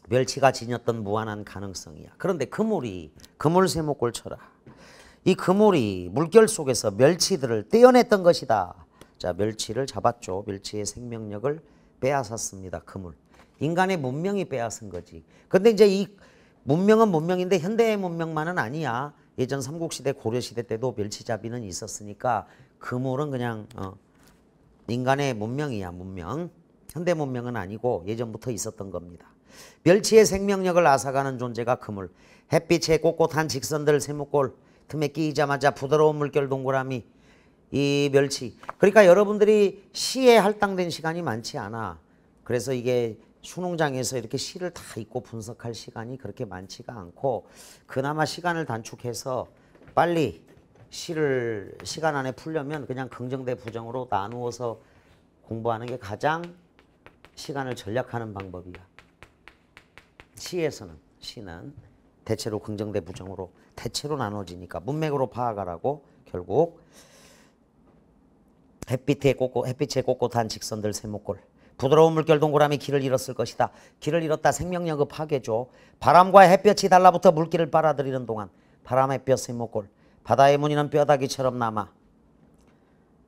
멸치가 지녔던 무한한 가능성이야. 그런데 그물이, 그물 세모꼴 쳐라. 이 그물이 물결 속에서 멸치들을 떼어냈던 것이다. 자, 멸치를 잡았죠. 멸치의 생명력을 빼앗았습니다. 그물. 인간의 문명이 빼앗은 거지. 근데 이제 이 문명은 문명인데 현대의 문명만은 아니야. 예전 삼국시대 고려시대 때도 멸치잡이는 있었으니까 그물은 그냥 인간의 문명이야. 문명. 현대 문명은 아니고 예전부터 있었던 겁니다. 멸치의 생명력을 앗아가는 존재가 그물. 햇빛에 꼿꼿한 직선들 세모꼴 틈에 끼이자마자 부드러운 물결 동그라미. 이 멸치. 그러니까 여러분들이 시에 할당된 시간이 많지 않아. 그래서 이게 수능장에서 이렇게 시를 다 읽고 분석할 시간이 그렇게 많지가 않고 그나마 시간을 단축해서 빨리 시를 시간 안에 풀려면 그냥 긍정 대 부정으로 나누어서 공부하는 게 가장 시간을 절약하는 방법이야. 시는 대체로 긍정 대 부정으로 대체로 나눠지니까 문맥으로 파악하라고. 결국 햇빛에 꼿꼿한 직선들 세모꼴. 부드러운 물결 동그라미. 길을 잃었을 것이다. 길을 잃었다. 생명력의 파괴죠. 바람과 햇볕이 달라붙어 물길을 빨아들이는 동안 바람 햇볕 세모꼴. 바다의 무늬는 뼈다귀처럼 남아.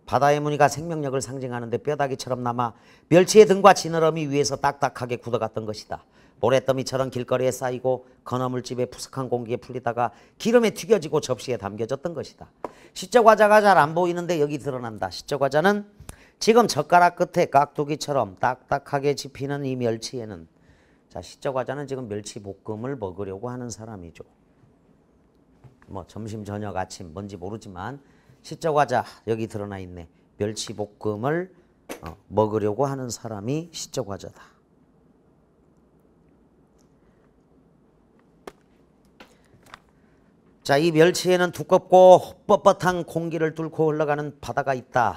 바다의 무늬가 생명력을 상징하는데 뼈다귀처럼 남아 멸치의 등과 지느러미 위에서 딱딱하게 굳어갔던 것이다. 모래더미처럼 길거리에 쌓이고 건어물집의 푸석한 공기에 풀리다가 기름에 튀겨지고 접시에 담겨졌던 것이다. 시적화자가 잘 안 보이는데 여기 드러난다. 시적화자는 지금 젓가락 끝에 깍두기처럼 딱딱하게 집히는 이 멸치에는, 자, 시적화자는 지금 멸치볶음을 먹으려고 하는 사람이죠. 뭐 점심, 저녁, 아침 뭔지 모르지만 시적화자 여기 드러나 있네. 멸치볶음을 먹으려고 하는 사람이 시적화자다. 자, 이 멸치에는 두껍고 뻣뻣한 공기를 뚫고 흘러가는 바다가 있다.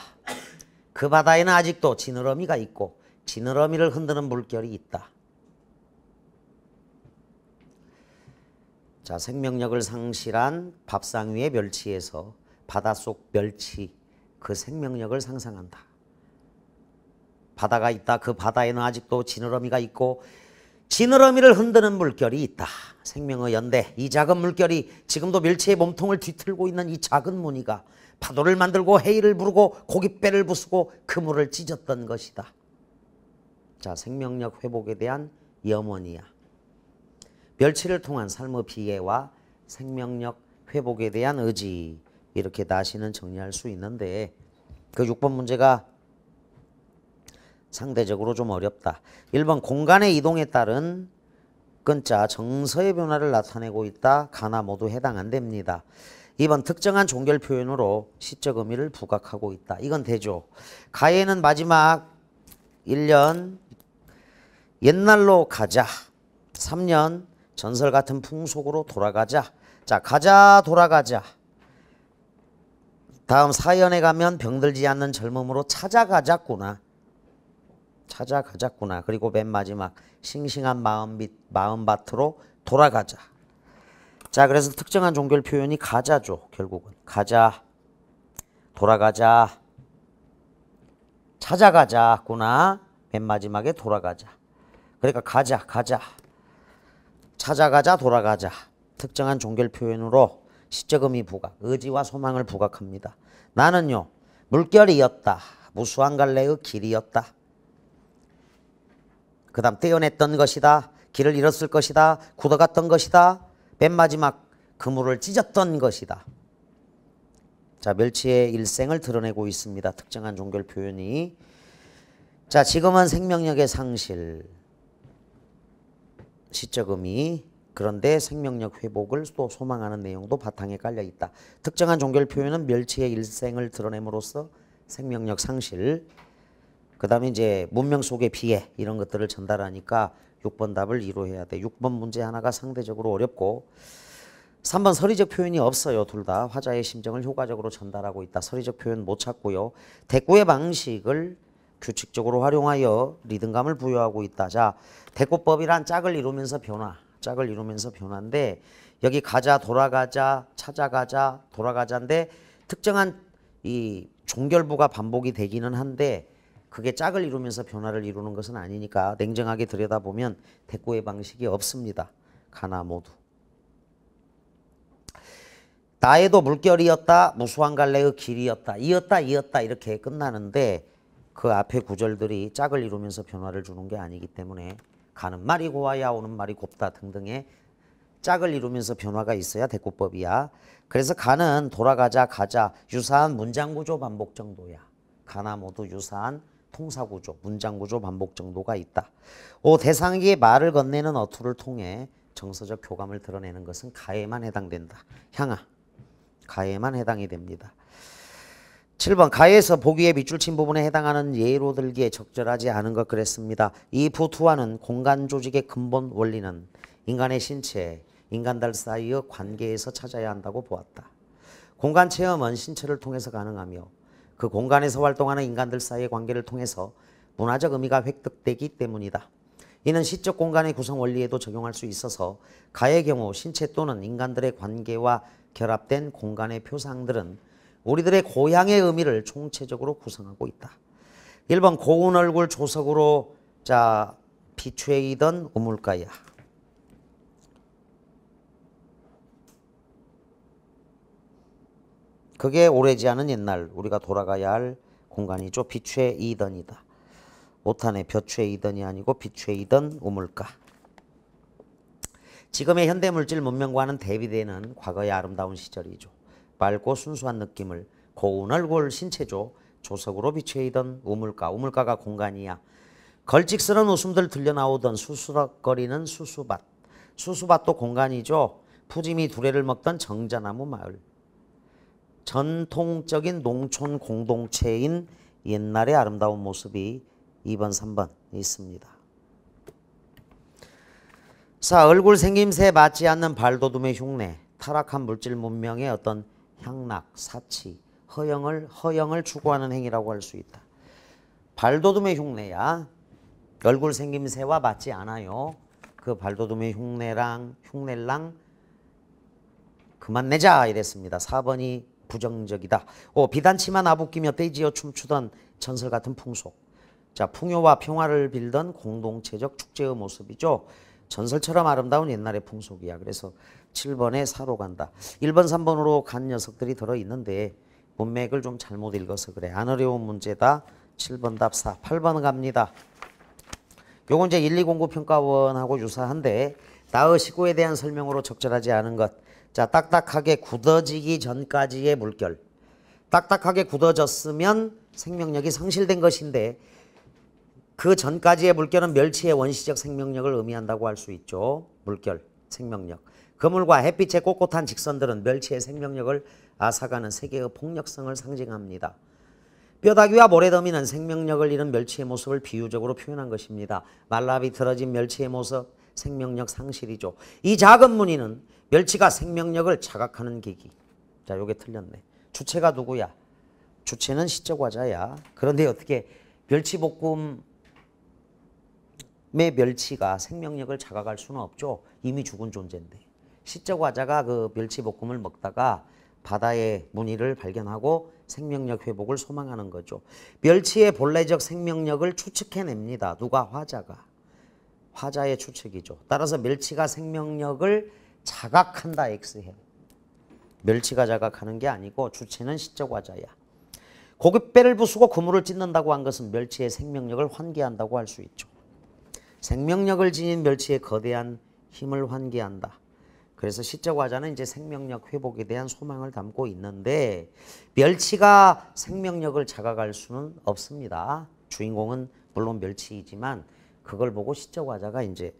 그 바다에는 아직도 지느러미가 있고 지느러미를 흔드는 물결이 있다. 자, 생명력을 상실한 밥상 위의 멸치에서 바닷속 멸치, 그 생명력을 상상한다. 바다가 있다. 그 바다에는 아직도 지느러미가 있고 지느러미를 흔드는 물결이 있다. 생명의 연대, 이 작은 물결이 지금도 멸치의 몸통을 뒤틀고 있는 이 작은 무늬가 파도를 만들고 해일을 부르고 고깃배를 부수고 그물을 찢었던 것이다. 자, 생명력 회복에 대한 염원이야. 멸치를 통한 삶의 비애와 생명력 회복에 대한 의지, 이렇게 다시는 정리할 수 있는데 그 6번 문제가 상대적으로 좀 어렵다. 1번 공간의 이동에 따른 끈자 정서의 변화를 나타내고 있다. 가나 모두 해당 안 됩니다. 2번 특정한 종결 표현으로 시적 의미를 부각하고 있다. 이건 되죠. 가에는 마지막 1년 옛날로 가자. 3년 전설 같은 풍속으로 돌아가자. 자, 가자 돌아가자. 다음 4연에 가면 병들지 않는 젊음으로 찾아가자꾸나. 찾아가자꾸나. 그리고 맨 마지막 싱싱한 마음밭으로 돌아가자. 자, 그래서 특정한 종결 표현이 가자죠. 결국은 가자, 돌아가자, 찾아가자꾸나. 맨 마지막에 돌아가자. 그러니까 가자, 가자, 찾아가자, 돌아가자. 특정한 종결 표현으로 시적 의미 부각, 의지와 소망을 부각합니다. 나는요, 물결이었다. 무수한 갈래의 길이었다. 그 다음 떼어냈던 것이다. 길을 잃었을 것이다. 굳어갔던 것이다. 맨 마지막 그물을 찢었던 것이다. 자, 멸치의 일생을 드러내고 있습니다. 특정한 종결 표현이. 자, 지금은 생명력의 상실, 시적 의미, 그런데 생명력 회복을 또 소망하는 내용도 바탕에 깔려 있다. 특정한 종결 표현은 멸치의 일생을 드러냄으로써 생명력 상실, 그 다음에 이제 문명 속의 비애, 이런 것들을 전달하니까 6번 답을 이루어야 돼. 6번 문제 하나가 상대적으로 어렵고 3번 서리적 표현이 없어요. 둘 다 화자의 심정을 효과적으로 전달하고 있다. 서리적 표현 못 찾고요. 대꾸의 방식을 규칙적으로 활용하여 리듬감을 부여하고 있다. 자, 대꾸법이란 짝을 이루면서 변화, 짝을 이루면서 변화인데 여기 가자, 돌아가자, 찾아가자, 돌아가자인데 특정한 이 종결부가 반복이 되기는 한데 그게 짝을 이루면서 변화를 이루는 것은 아니니까 냉정하게 들여다보면 대꾸의 방식이 없습니다. 가나 모두. 나에도 물결이었다. 무수한 갈래의 길이었다. 이었다 이렇게 끝나는데 그 앞에 구절들이 짝을 이루면서 변화를 주는 게 아니기 때문에 가는 말이 고와야 오는 말이 곱다 등등의 짝을 이루면서 변화가 있어야 대꾸법이야. 그래서 가는 돌아가자, 가자 유사한 문장구조 반복 정도야. 가나 모두 유사한 통사구조, 문장구조 반복 정도가 있다. 대상에게 말을 건네는 어투를 통해 정서적 교감을 드러내는 것은 가에만 해당된다. 향아, 가에만 해당이 됩니다. 7번 가에서 보기에 밑줄 친 부분에 해당하는 예로 들기에 적절하지 않은 것 그랬습니다. 이 부투하는 공간 조직의 근본 원리는 인간의 신체, 인간들 사이의 관계에서 찾아야 한다고 보았다. 공간 체험은 신체를 통해서 가능하며 그 공간에서 활동하는 인간들 사이의 관계를 통해서 문화적 의미가 획득되기 때문이다. 이는 시적 공간의 구성 원리에도 적용할 수 있어서 가의 경우 신체 또는 인간들의 관계와 결합된 공간의 표상들은 우리들의 고향의 의미를 총체적으로 구성하고 있다. 1번 고운 얼굴 조석으로 자 비추이던 우물가야. 그게 오래지 않은 옛날 우리가 돌아가야 할 공간이죠. 비추이던이다. 오탄의 벼추이던이 아니고 비추이던 우물가. 지금의 현대물질 문명과는 대비되는 과거의 아름다운 시절이죠. 맑고 순수한 느낌을 고운 얼굴 신체죠. 조석으로 비추이던 우물가. 우물가가 공간이야. 걸찍스런 웃음들 들려나오던 수수럭거리는 수수밭. 수수밭도 공간이죠. 푸짐히 두레를 먹던 정자나무 마을. 전통적인 농촌 공동체인 옛날의 아름다운 모습이 2번, 3번 있습니다. 자, 얼굴 생김새에 맞지 않는 발도둠의 흉내, 타락한 물질 문명의 어떤 향락, 사치, 허영을 추구하는 행위라고 할 수 있다. 발도둠의 흉내야. 얼굴 생김새와 맞지 않아요. 그 발도둠의 흉내랑 그만 내자 이랬습니다. 4번이 부정적이다. 비단치마 나부끼며 떼지어 춤추던 전설 같은 풍속. 자, 풍요와 평화를 빌던 공동체적 축제의 모습이죠. 전설처럼 아름다운 옛날의 풍속이야. 그래서 7번에 사로 간다. 1번, 3번으로 간 녀석들이 들어있는데 문맥을 좀 잘못 읽어서 그래. 안 어려운 문제다. 7번 답 4. 8번 갑니다. 요건 이제 1209 평가원하고 유사한데 나의 식구에 대한 설명으로 적절하지 않은 것. 자, 딱딱하게 굳어지기 전까지의 물결. 딱딱하게 굳어졌으면 생명력이 상실된 것인데 그 전까지의 물결은 멸치의 원시적 생명력을 의미한다고 할 수 있죠. 물결, 생명력. 그물과 햇빛의 꼿꼿한 직선들은 멸치의 생명력을 앗아가는 세계의 폭력성을 상징합니다. 뼈다귀와 모래더미는 생명력을 잃은 멸치의 모습을 비유적으로 표현한 것입니다. 말라 비틀어진 멸치의 모습, 생명력 상실이죠. 이 작은 무늬는 멸치가 생명력을 자각하는 계기. 자, 요게 틀렸네. 주체가 누구야? 주체는 시적화자야. 그런데 어떻게 멸치볶음의 멸치가 생명력을 자각할 수는 없죠. 이미 죽은 존재인데. 시적화자가 그 멸치볶음을 먹다가 바다의 무늬를 발견하고 생명력 회복을 소망하는 거죠. 멸치의 본래적 생명력을 추측해냅니다. 누가? 화자가. 화자의 추측이죠. 따라서 멸치가 생명력을 자각한다. X해. 멸치가 자각하는 게 아니고 주체는 시적화자야. 고깃배를 부수고 그물을 찢는다고 한 것은 멸치의 생명력을 환기한다고 할 수 있죠. 생명력을 지닌 멸치의 거대한 힘을 환기한다. 그래서 시적화자는 이제 생명력 회복에 대한 소망을 담고 있는데 멸치가 생명력을 자각할 수는 없습니다. 주인공은 물론 멸치이지만 그걸 보고 시적화자가 이제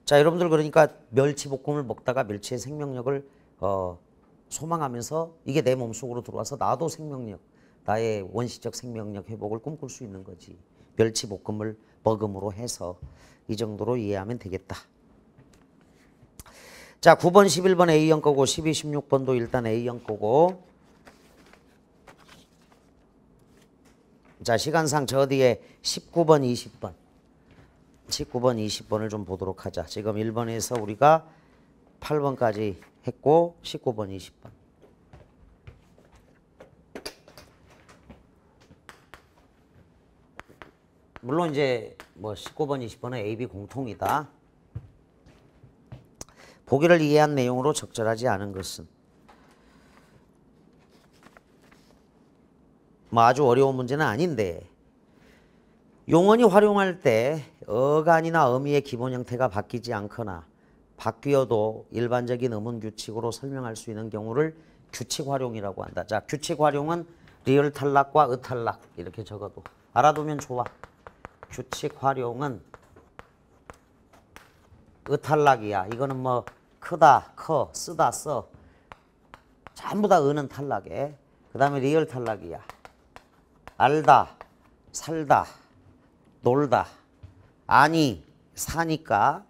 자, 여러분들 그러니까 멸치볶음을 먹다가 멸치의 생명력을 소망하면서 이게 내 몸속으로 들어와서 나도 생명력, 나의 원시적 생명력 회복을 꿈꿀 수 있는 거지. 멸치볶음을 먹음으로 해서 이 정도로 이해하면 되겠다. 자, 9번, 11번 A형 거고 12, 16번도 일단 A형 거고 자, 시간상 저 뒤에 19번, 20번 19번, 20번을 좀 보도록 하자. 지금 1번에서 우리가 8번까지 했고 19번, 20번 물론 이제 뭐 19번, 20번은 A, B 공통이다. 보기를 이해한 내용으로 적절하지 않은 것은 뭐 아주 어려운 문제는 아닌데 용언이 활용할 때 어간이나 어미의 기본 형태가 바뀌지 않거나 바뀌어도 일반적인 어문 규칙으로 설명할 수 있는 경우를 규칙 활용이라고 한다. 자, 규칙 활용은 리을 탈락과 의 탈락 이렇게 적어도 알아두면 좋아. 규칙 활용은 의 탈락이야. 이거는 뭐 크다, 커, 쓰다, 써. 전부 다 의는 탈락에. 그 다음에 리을 탈락이야. 알다, 살다, 놀다. 아니, 사니까,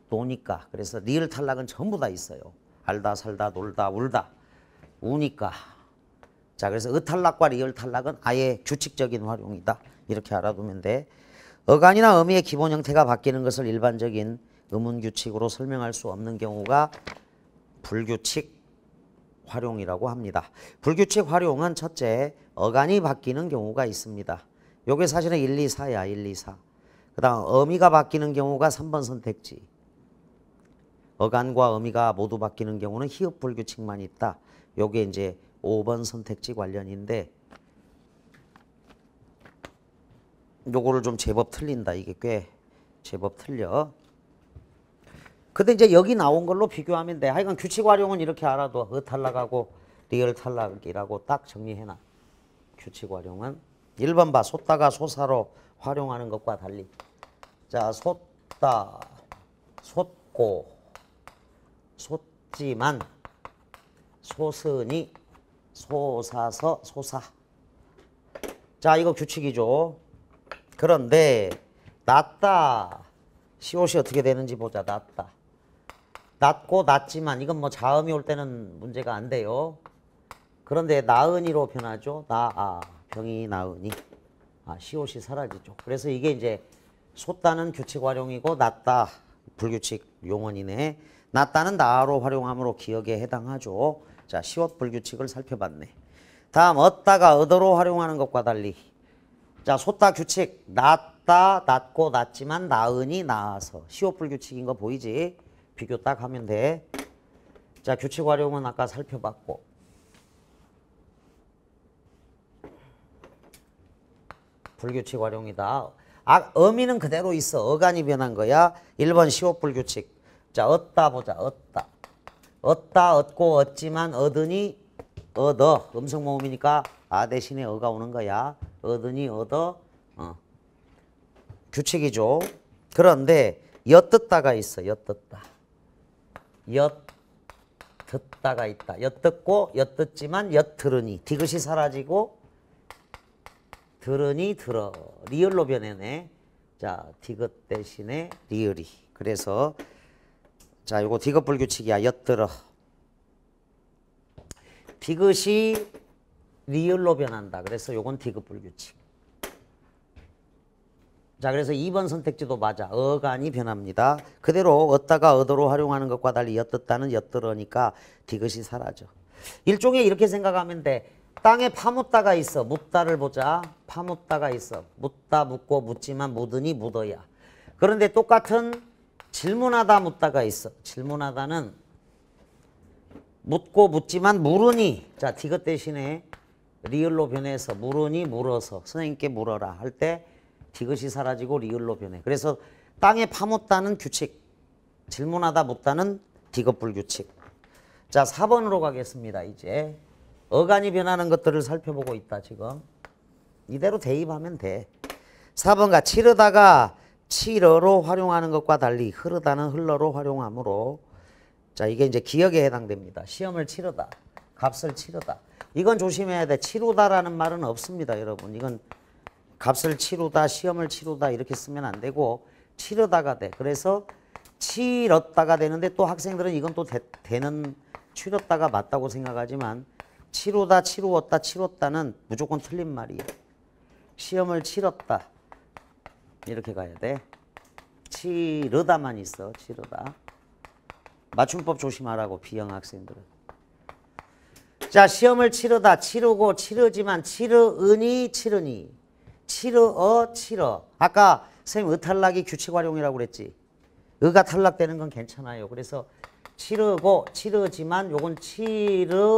노니까. 그래서 리을 탈락은 전부 다 있어요. 알다, 살다, 놀다, 울다, 우니까. 자, 그래서 의 탈락과 리을 탈락은 아예 규칙적인 활용이다. 이렇게 알아두면 돼. 어간이나 어미의 기본 형태가 바뀌는 것을 일반적인 의문 규칙으로 설명할 수 없는 경우가 불규칙 활용이라고 합니다. 불규칙 활용은 첫째, 어간이 바뀌는 경우가 있습니다. 요게 사실은 1, 2, 4야. 1, 2, 4. 그 다음 어미가 바뀌는 경우가 3번 선택지. 어간과 어미가 모두 바뀌는 경우는 히읗 불규칙만 있다. 요게 이제 5번 선택지 관련인데 요거를 좀 제법 틀린다. 이게 꽤 제법 틀려. 근데 이제 여기 나온 걸로 비교하면 돼. 하여간 규칙 활용은 이렇게 알아둬. 의 탈락하고 리을 탈락이라고 딱 정리해놔. 규칙 활용은 1번 봐. 솟다가 솟아로 활용하는 것과 달리. 자, 솟다, 솟고, 솟지만 솟으니 솟아서 솟아. 자, 이거 규칙이죠. 그런데 낮다. 시옷이 어떻게 되는지 보자. 낮다. 낮고 낮지만 이건 뭐 자음이 올 때는 문제가 안 돼요. 그런데 나으니로 변하죠. 나아. 병이 나으니. 시옷이 사라지죠. 그래서 이게 이제 솟다는 규칙 활용이고 낮다. 불규칙 용언이네. 낮다는 나로 활용함으로 기억에 해당하죠. 자, 시옷 불규칙을 살펴봤네. 다음 얻다가 얻어로 활용하는 것과 달리. 자, 솟다 규칙. 낮다, 낮고 낮지만 나으니 나아서. 시옷 불규칙인 거 보이지? 비교 딱 하면 돼. 자, 규칙 활용은 아까 살펴봤고. 불규칙 활용이다. 어미는 그대로 있어. 어간이 변한 거야. 1번 시옷 불규칙. 자, 얻다 보자. 얻다. 얻다, 얻고, 얻지만, 얻으니, 얻어. 음성 모음이니까 대신에 어가 오는 거야. 얻으니, 얻어. 규칙이죠. 그런데 엿듣다가 있어. 엿듣다. 엿듣다가 있다. 엿듣고, 엿듣지만, 엿들으니. 디귿이 사라지고, 들으니, 들어. 리을로 변해네. 자, 디귿 대신에 리을이. 그래서 자, 요거 디귿 불규칙이야. 엿들어. 디귿이 리을로 변한다. 그래서 요건 디귿 불규칙. 자, 그래서 2번 선택지도 맞아. 어간이 변합니다. 그대로 얻다가 얻어로 활용하는 것과 달리 엿듣다는 엿들으니까 디귿이 사라져. 일종의 이렇게 생각하면 돼. 땅에 파묻다가 있어. 묻다를 보자. 파묻다가 있어. 묻다 묻고 묻지만 묻으니 묻어야. 그런데 똑같은 질문하다 묻다가 있어. 질문하다는 묻고 묻지만 물으니. 자, 디귿 대신에 리을로 변해서 물으니 물어서. 선생님께 물어라 할 때 디귿이 사라지고 리을로 변해. 그래서 땅에 파묻다는 규칙. 질문하다 묻다는 디귿 불규칙. 자, 4번으로 가겠습니다. 이제 어간이 변하는 것들을 살펴보고 있다. 지금 이대로 대입하면 돼. 4번가 치르다가 치러로 활용하는 것과 달리 흐르다는 흘러로 활용하므로. 자, 이게 이제 기억에 해당됩니다. 시험을 치르다, 값을 치르다. 이건 조심해야 돼. 치르다라는 말은 없습니다, 여러분. 이건 값을 치르다, 시험을 치르다 이렇게 쓰면 안 되고 치르다가 돼. 그래서 치렀다가 되는데 또 학생들은 이건 또 되는 치렀다가 맞다고 생각하지만 치르다, 치루었다, 치렀다는 무조건 틀린 말이에요. 시험을 치렀다. 이렇게 가야 돼. 치르다만 있어. 치르다. 맞춤법 조심하라고, B형 학생들은. 자, 시험을 치르다. 치르고 치르지만 치르으니 치르니. 치르어 치러. 아까 선생님 탈락이 규칙 활용이라고 그랬지. 의가 탈락되는 건 괜찮아요. 그래서 치르고 치르지만 요건 치르은이가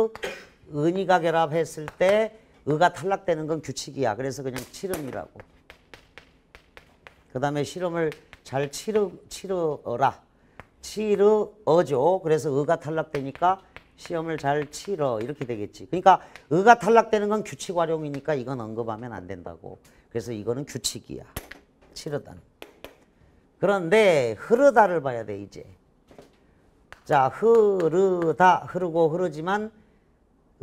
결합했을 때 의가 탈락되는 건 규칙이야. 그래서 그냥 치름이라고. 그 다음에 실험을 잘 치르어라. 치르어죠. 그래서 의가 탈락되니까 시험을 잘 치러 이렇게 되겠지. 그러니까 의가 탈락되는 건 규칙 활용이니까 이건 언급하면 안 된다고. 그래서 이거는 규칙이야. 치르다는. 그런데 흐르다를 봐야 돼 이제. 자, 흐르다, 흐르고 흐르지만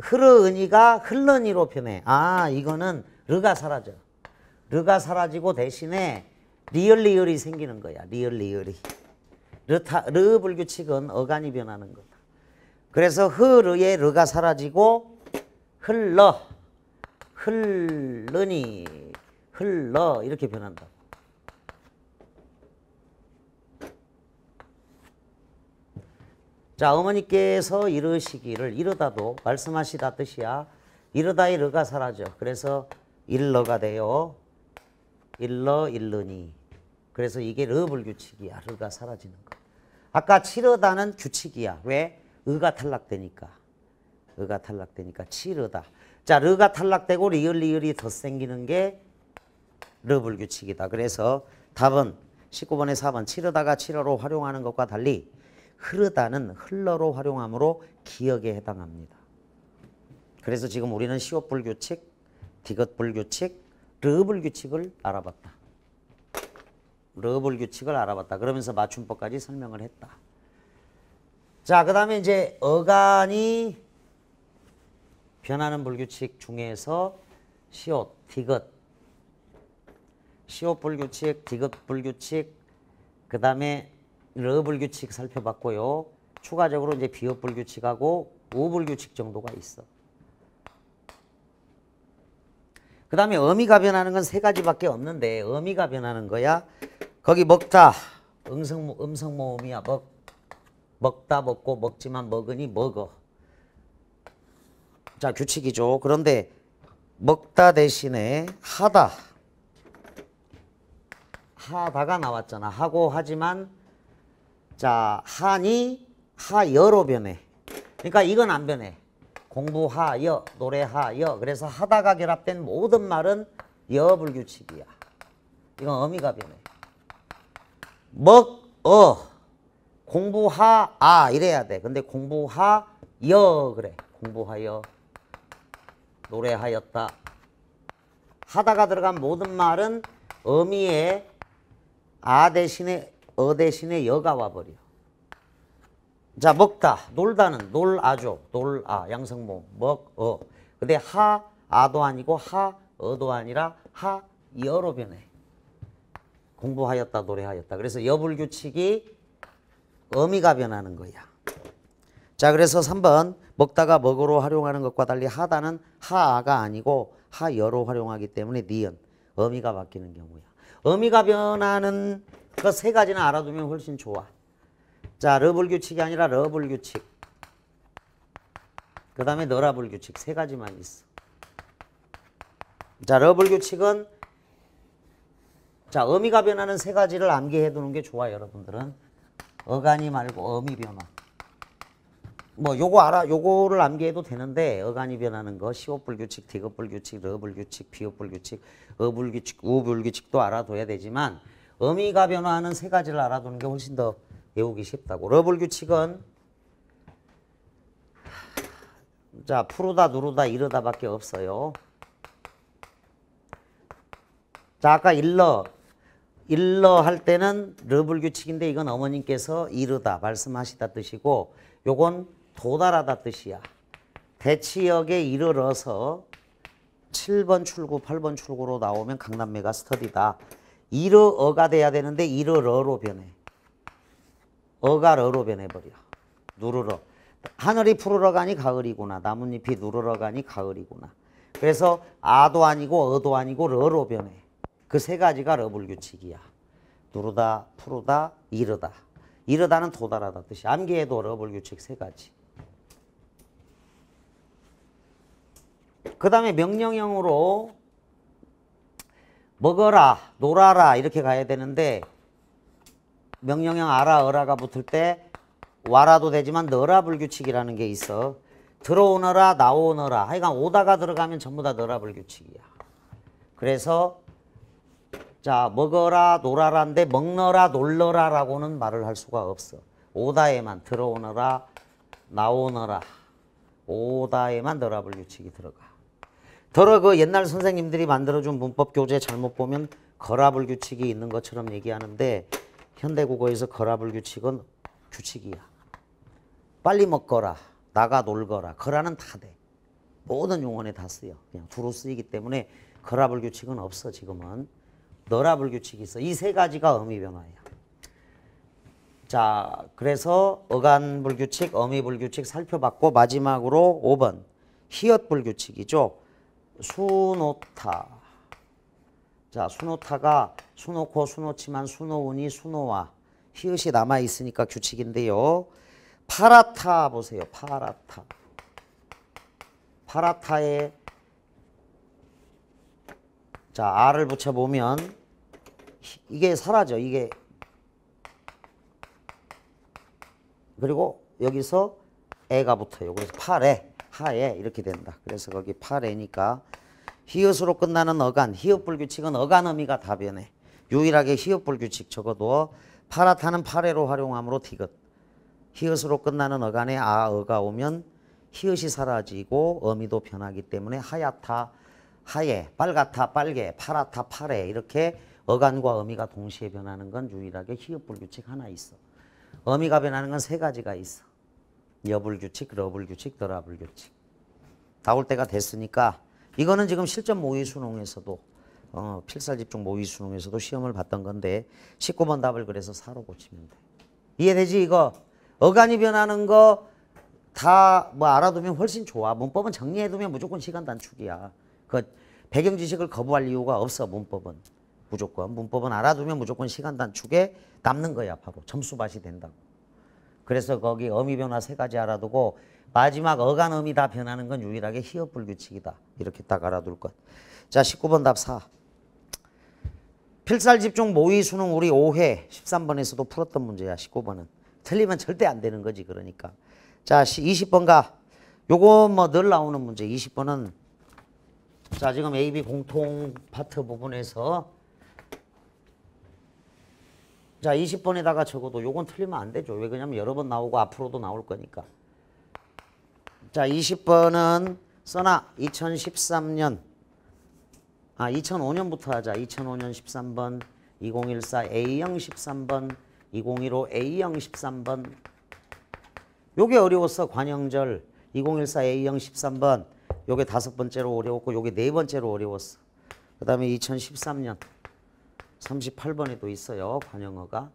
흐르은이가 흘러니로 변해. 이거는 르가 사라져. 르가 사라지고 대신에 리을이 생기는 거야. 리을이. 르 불규칙은 어간이 변하는 거다. 그래서 흐르의 르가 사라지고 흘르니, 흘러 이렇게 변한다. 자, 어머니께서 이르시기를, 이르다도 말씀하시다 뜻이야. 이르다의 르가 사라져. 그래서 일러가 돼요. 일르니. 그래서 이게 르 불규칙이야. 르가 사라지는 거. 아까 치르다는 규칙이야. 왜? 의가 탈락되니까. 의가 탈락되니까 치르다. 자, 르가 탈락되고 리을이 더 생기는 게 르 불규칙이다. 그래서 답은 19번에 4번 치르다가 치러로 활용하는 것과 달리 흐르다는 흘러로 활용하므로 기억에 해당합니다. 그래서 지금 우리는 시옷 불규칙, 디귿 불규칙, 르 불규칙을 알아봤다. 르 불규칙을 알아봤다. 그러면서 맞춤법까지 설명을 했다. 자, 그 다음에 이제 어간이 변하는 불규칙 중에서 시옷, 디귿, 시옷 불규칙, 디귿 불규칙, 그 다음에 러 불규칙 살펴봤고요. 추가적으로 이제 비읍 불규칙하고 우 불규칙 정도가 있어. 그 다음에 어미가 변하는 건 세 가지밖에 없는데 어미가 변하는 거야. 거기 먹다, 음성모음이야. 먹다 먹고 먹지만 먹으니 먹어. 자, 규칙이죠. 그런데 먹다 대신에 하다가 나왔잖아. 하고 하지만 자, 하니 하여로 변해. 그러니까 이건 안 변해. 공부하여, 노래하여. 그래서 하다가 결합된 모든 말은 여불규칙이야. 이건 어미가 변해. 공부하, 이래야 돼. 근데 공부하여 그래. 공부하여, 노래하였다. 하다가 들어간 모든 말은 어미에 대신에 대신에 여가 와버려. 자, 먹다, 놀다는 놀아죠. 양성모, 근데 아도 아니고 어도 아니라 여로 변해. 공부하였다, 노래하였다. 그래서 여불규칙이 어미가 변하는 거야. 자, 그래서 3번 먹다가 먹으로 활용하는 것과 달리 하다는 하아가 아니고 하여로 활용하기 때문에 니은, 어미가 바뀌는 경우야. 어미가 변하는 그 세 가지는 알아두면 훨씬 좋아. 자, 러불규칙이 아니라 러불규칙. 그 다음에 너라불규칙. 세 가지만 있어. 자, 러불규칙은 자, 어미가 변하는 세 가지를 암기해 두는 게 좋아, 여러분들은. 어간이 말고 어미 변화. 뭐 요거를 암기해도 되는데 어간이 변하는 거, 시옷불규칙, 디귿불규칙, 러불규칙, 비읍불규칙, 어불규칙, 우불규칙도 알아둬야 되지만 어미가 변화하는 세 가지를 알아두는 게 훨씬 더 외우기 쉽다고. 러불규칙은 자, 푸르다, 누르다, 이르다밖에 없어요. 자, 아까 일러 할 때는 러불규칙인데 이건 어머님께서 이르다 말씀하시다 뜻이고 요건 도달하다 뜻이야. 대치역에 이르러서 7번 출구, 8번 출구로 나오면 강남 메가 스터디다. 이르어가 돼야 되는데 이르러로 변해. 어가 러로 변해버려. 누르러. 하늘이 푸르러 가니 가을이구나. 나뭇잎이 누르러 가니 가을이구나. 그래서 아도 아니고 어도 아니고 러로 변해. 그 세 가지가 러불규칙이야. 누르다, 푸르다, 이르다. 이르다는 도달하다 뜻이. 암기해도 러불규칙 세 가지. 그 다음에 명령형으로 먹어라, 놀아라 이렇게 가야 되는데 명령형 아라, 어라가 붙을 때 와라도 되지만 너라 불규칙이라는 게 있어. 들어오너라, 나오너라. 하여간 오다가 들어가면 전부 다 너라 불규칙이야. 그래서 자, 먹어라, 놀아라인데 먹너라, 놀러라라고는 말을 할 수가 없어. 오다에만 들어오너라, 나오너라. 오다에만 너라 불규칙이 들어가. 그 옛날 선생님들이 만들어준 문법 교재 잘못 보면 거라불규칙이 있는 것처럼 얘기하는데 현대국어에서 거라불규칙은 규칙이야. 빨리 먹거라, 나가 놀거라. 거라는 다 돼. 모든 용언에 다 쓰여. 그냥 두루 쓰이기 때문에 거라불규칙은 없어. 지금은 너라불규칙이 있어. 이 세 가지가 어미변화야. 자, 그래서 어간불규칙, 어미불규칙 살펴봤고 마지막으로 5번 히읗불규칙이죠. 수놓다. 자, 수놓다가 수놓고 수놓지만 수놓으니 수놓아. 히읗이 남아있으니까 규칙인데요. 파라타 보세요. 파라타. 파라타에 자, R을 붙여보면 이게 사라져. 이게 그리고 여기서 애가 붙어요. 그래서 파레, 하에 이렇게 된다. 그래서 거기 파레니까 히읗으로 끝나는 어간, 히읗불규칙은 어간어미가 다 변해. 유일하게 히읗불규칙 적어도 파라타는 파레로 활용함으로 디귿. 히읗으로 끝나는 어간에 어가 오면 히읗이 사라지고 어미도 변하기 때문에 하얗다, 하얘, 빨갛다, 빨개, 파랗다, 파래 이렇게 어간과 어미가 동시에 변하는 건 유일하게 히읗불규칙 하나 있어. 어미가 변하는 건 세 가지가 있어. 여불규칙, 러불규칙, 더라불규칙. 나올 때가 됐으니까 이거는 지금 실전 모의 수능에서도 필살집중 모의 수능에서도 시험을 봤던 건데 19번 답을 그래서 4로 고치면 돼. 이해되지 이거? 어간이 변하는 거 다 뭐 알아두면 훨씬 좋아. 문법은 정리해두면 무조건 시간 단축이야. 그 배경 지식을 거부할 이유가 없어. 문법은 무조건. 문법은 알아두면 무조건 시간 단축에 남는 거야. 바로 점수밭이 된다고. 그래서 거기 어미 변화 3가지 알아두고 마지막 어간음이 다 변하는 건 유일하게 히읗불규칙이다. 이렇게 딱 알아둘 것. 자 19번 답 4. 필살집중 모의 수능 우리 5회 13번에서도 풀었던 문제야. 19번은. 틀리면 절대 안 되는 거지. 그러니까. 자 20번 가. 요거 뭐 늘 나오는 문제. 20번은 자 지금 AB 공통 파트 부분에서 자 20번에다가 적어도 요건 틀리면 안 되죠. 왜 그러냐면 여러 번 나오고 앞으로도 나올 거니까. 자 20번은 써나 2013년 2005년부터 하자. 2005년 13번 2014 A형 13번 2015 A형 13번 요게 어려웠어. 관형절 2014 A형 13번 요게 5번째로 어려웠고 요게 4번째로 어려웠어. 그 다음에 2013년 38번에도 있어요. 관형어가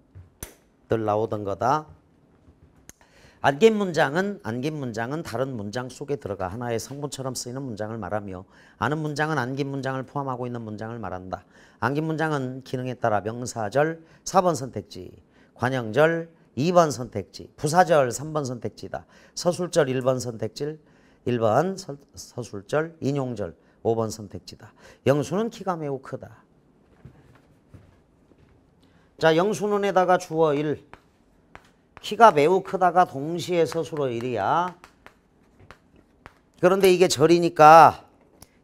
늘 나오던 거다. 안긴 문장은 다른 문장 속에 들어가 하나의 성분처럼 쓰이는 문장을 말하며 아는 문장은 안긴 문장을 포함하고 있는 문장을 말한다. 안긴 문장은 기능에 따라 명사절 4번 선택지, 관형절 2번 선택지, 부사절 3번 선택지다. 서술절 1번 선택지, 1번 서술절, 인용절 5번 선택지다. 영수는 키가 매우 크다. 자 영수는에다가 주어 1. 키가 매우 크다가 동시에 서술어 1이야. 그런데 이게 절이니까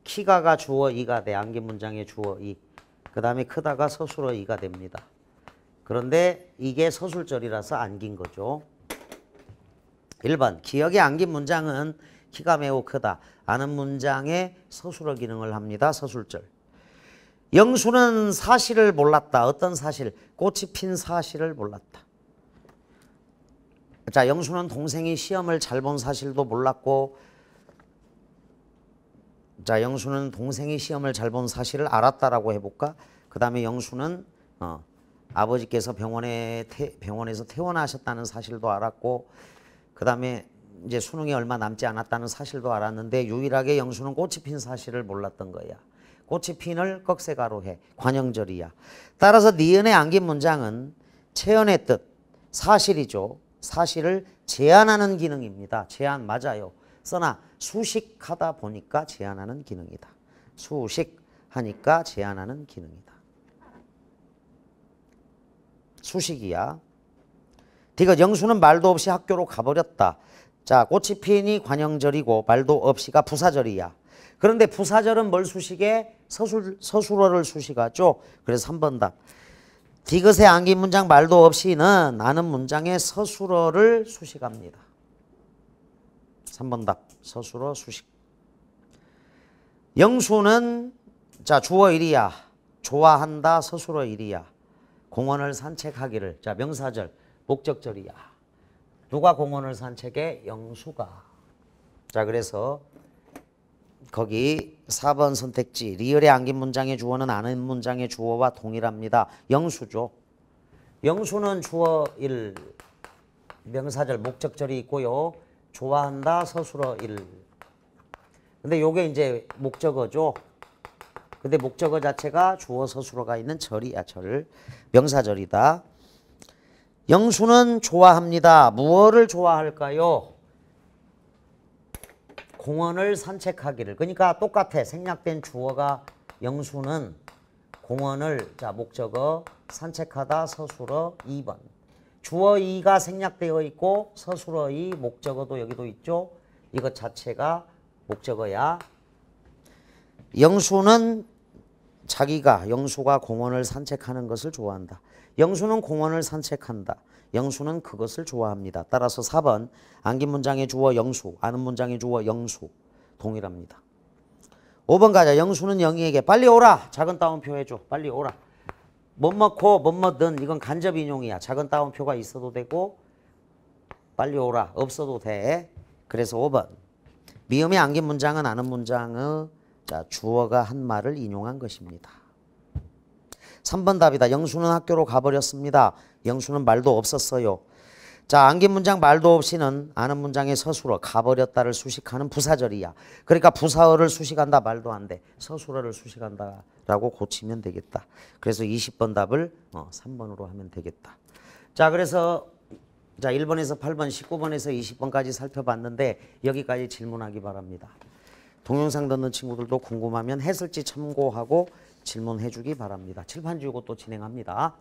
키가가 주어 2가 돼. 안긴 문장의 주어 2. 그 다음에 크다가 서술어 2가 됩니다. 그런데 이게 서술절이라서 안긴 거죠. 1번 기억에 안긴 문장은 키가 매우 크다. 아는 문장에 서술어 기능을 합니다. 서술절. 영수는 사실을 몰랐다. 어떤 사실? 꽃이 핀 사실을 몰랐다. 자, 영수는 동생이 시험을 잘 본 사실도 몰랐고, 자, 영수는 동생이 시험을 잘 본 사실을 알았다라고 해볼까? 그 다음에 영수는 아버지께서 병원에서 퇴원하셨다는 사실도 알았고, 그 다음에 이제 수능이 얼마 남지 않았다는 사실도 알았는데 유일하게 영수는 꽃이 핀 사실을 몰랐던 거야. 꽃이 핀을 꺽쇠가로 해. 관형절이야. 따라서 니은의 안긴 문장은 체연의 뜻, 사실이죠. 사실을 제한하는 기능입니다. 제한 맞아요. 써나 수식하다 보니까 제한하는 기능이다. 수식하니까 제한하는 기능이다. 수식이야. 디귿 영수는 말도 없이 학교로 가버렸다. 자, 꽃이 피니 관형절이고 말도 없이가 부사절이야. 그런데 부사절은 뭘 수식해? 서술어를 수식하죠. 그래서 3번 답. 디귿의 안긴 문장 말도 없이는 아는 문장의 서술어를 수식합니다. 3번 답. 서술어 수식. 영수는 자 주어 1이야. 좋아한다 서술어 1이야. 공원을 산책하기를. 자 명사절 목적절이야. 누가 공원을 산책해? 영수가. 자 그래서 거기 4번 선택지 리을의 안긴 문장의 주어는 아는 문장의 주어와 동일합니다. 영수죠. 영수는 주어 1 명사절 목적절이 있고요. 좋아한다 서술어 1. 근데 요게 이제 목적어죠. 근데 목적어 자체가 주어 서술어가 있는 절이야. 절. 명사절이다. 영수는 좋아합니다. 무엇을 좋아할까요? 공원을 산책하기를. 그러니까 똑같아. 생략된 주어가 영수는 공원을 자 목적어 산책하다 서술어 2번. 주어 2가 생략되어 있고 서술어 2 목적어도 여기도 있죠. 이것 자체가 목적어야. 영수는 영수가 공원을 산책하는 것을 좋아한다. 영수는 공원을 산책한다. 영수는 그것을 좋아합니다. 따라서 4번 안긴 문장의 주어 영수, 아는 문장의 주어 영수 동일합니다. 5번 가자. 영수는 영희에게 빨리 오라. 작은 따옴표 해줘. 빨리 오라. 뭐뭐고 뭐뭐든 이건 간접 인용이야. 작은 따옴표가 있어도 되고 빨리 오라. 없어도 돼. 그래서 5번. 미음이 안긴 문장은 아는 문장의 자, 주어가 한 말을 인용한 것입니다. 3번 답이다. 영수는 학교로 가버렸습니다. 영수는 말도 없었어요. 자, 안긴 문장 말도 없이는 아는 문장의 서술어 가버렸다를 수식하는 부사절이야. 그러니까 부사어를 수식한다 말도 안 돼. 서술어를 수식한다라고 고치면 되겠다. 그래서 20번 답을 3번으로 하면 되겠다. 자, 그래서 자 1번에서 8번, 19번에서 20번까지 살펴봤는데 여기까지 질문하기 바랍니다. 동영상 듣는 친구들도 궁금하면 해설지 참고하고 질문해 주기 바랍니다. 칠판 지우고 또 진행합니다.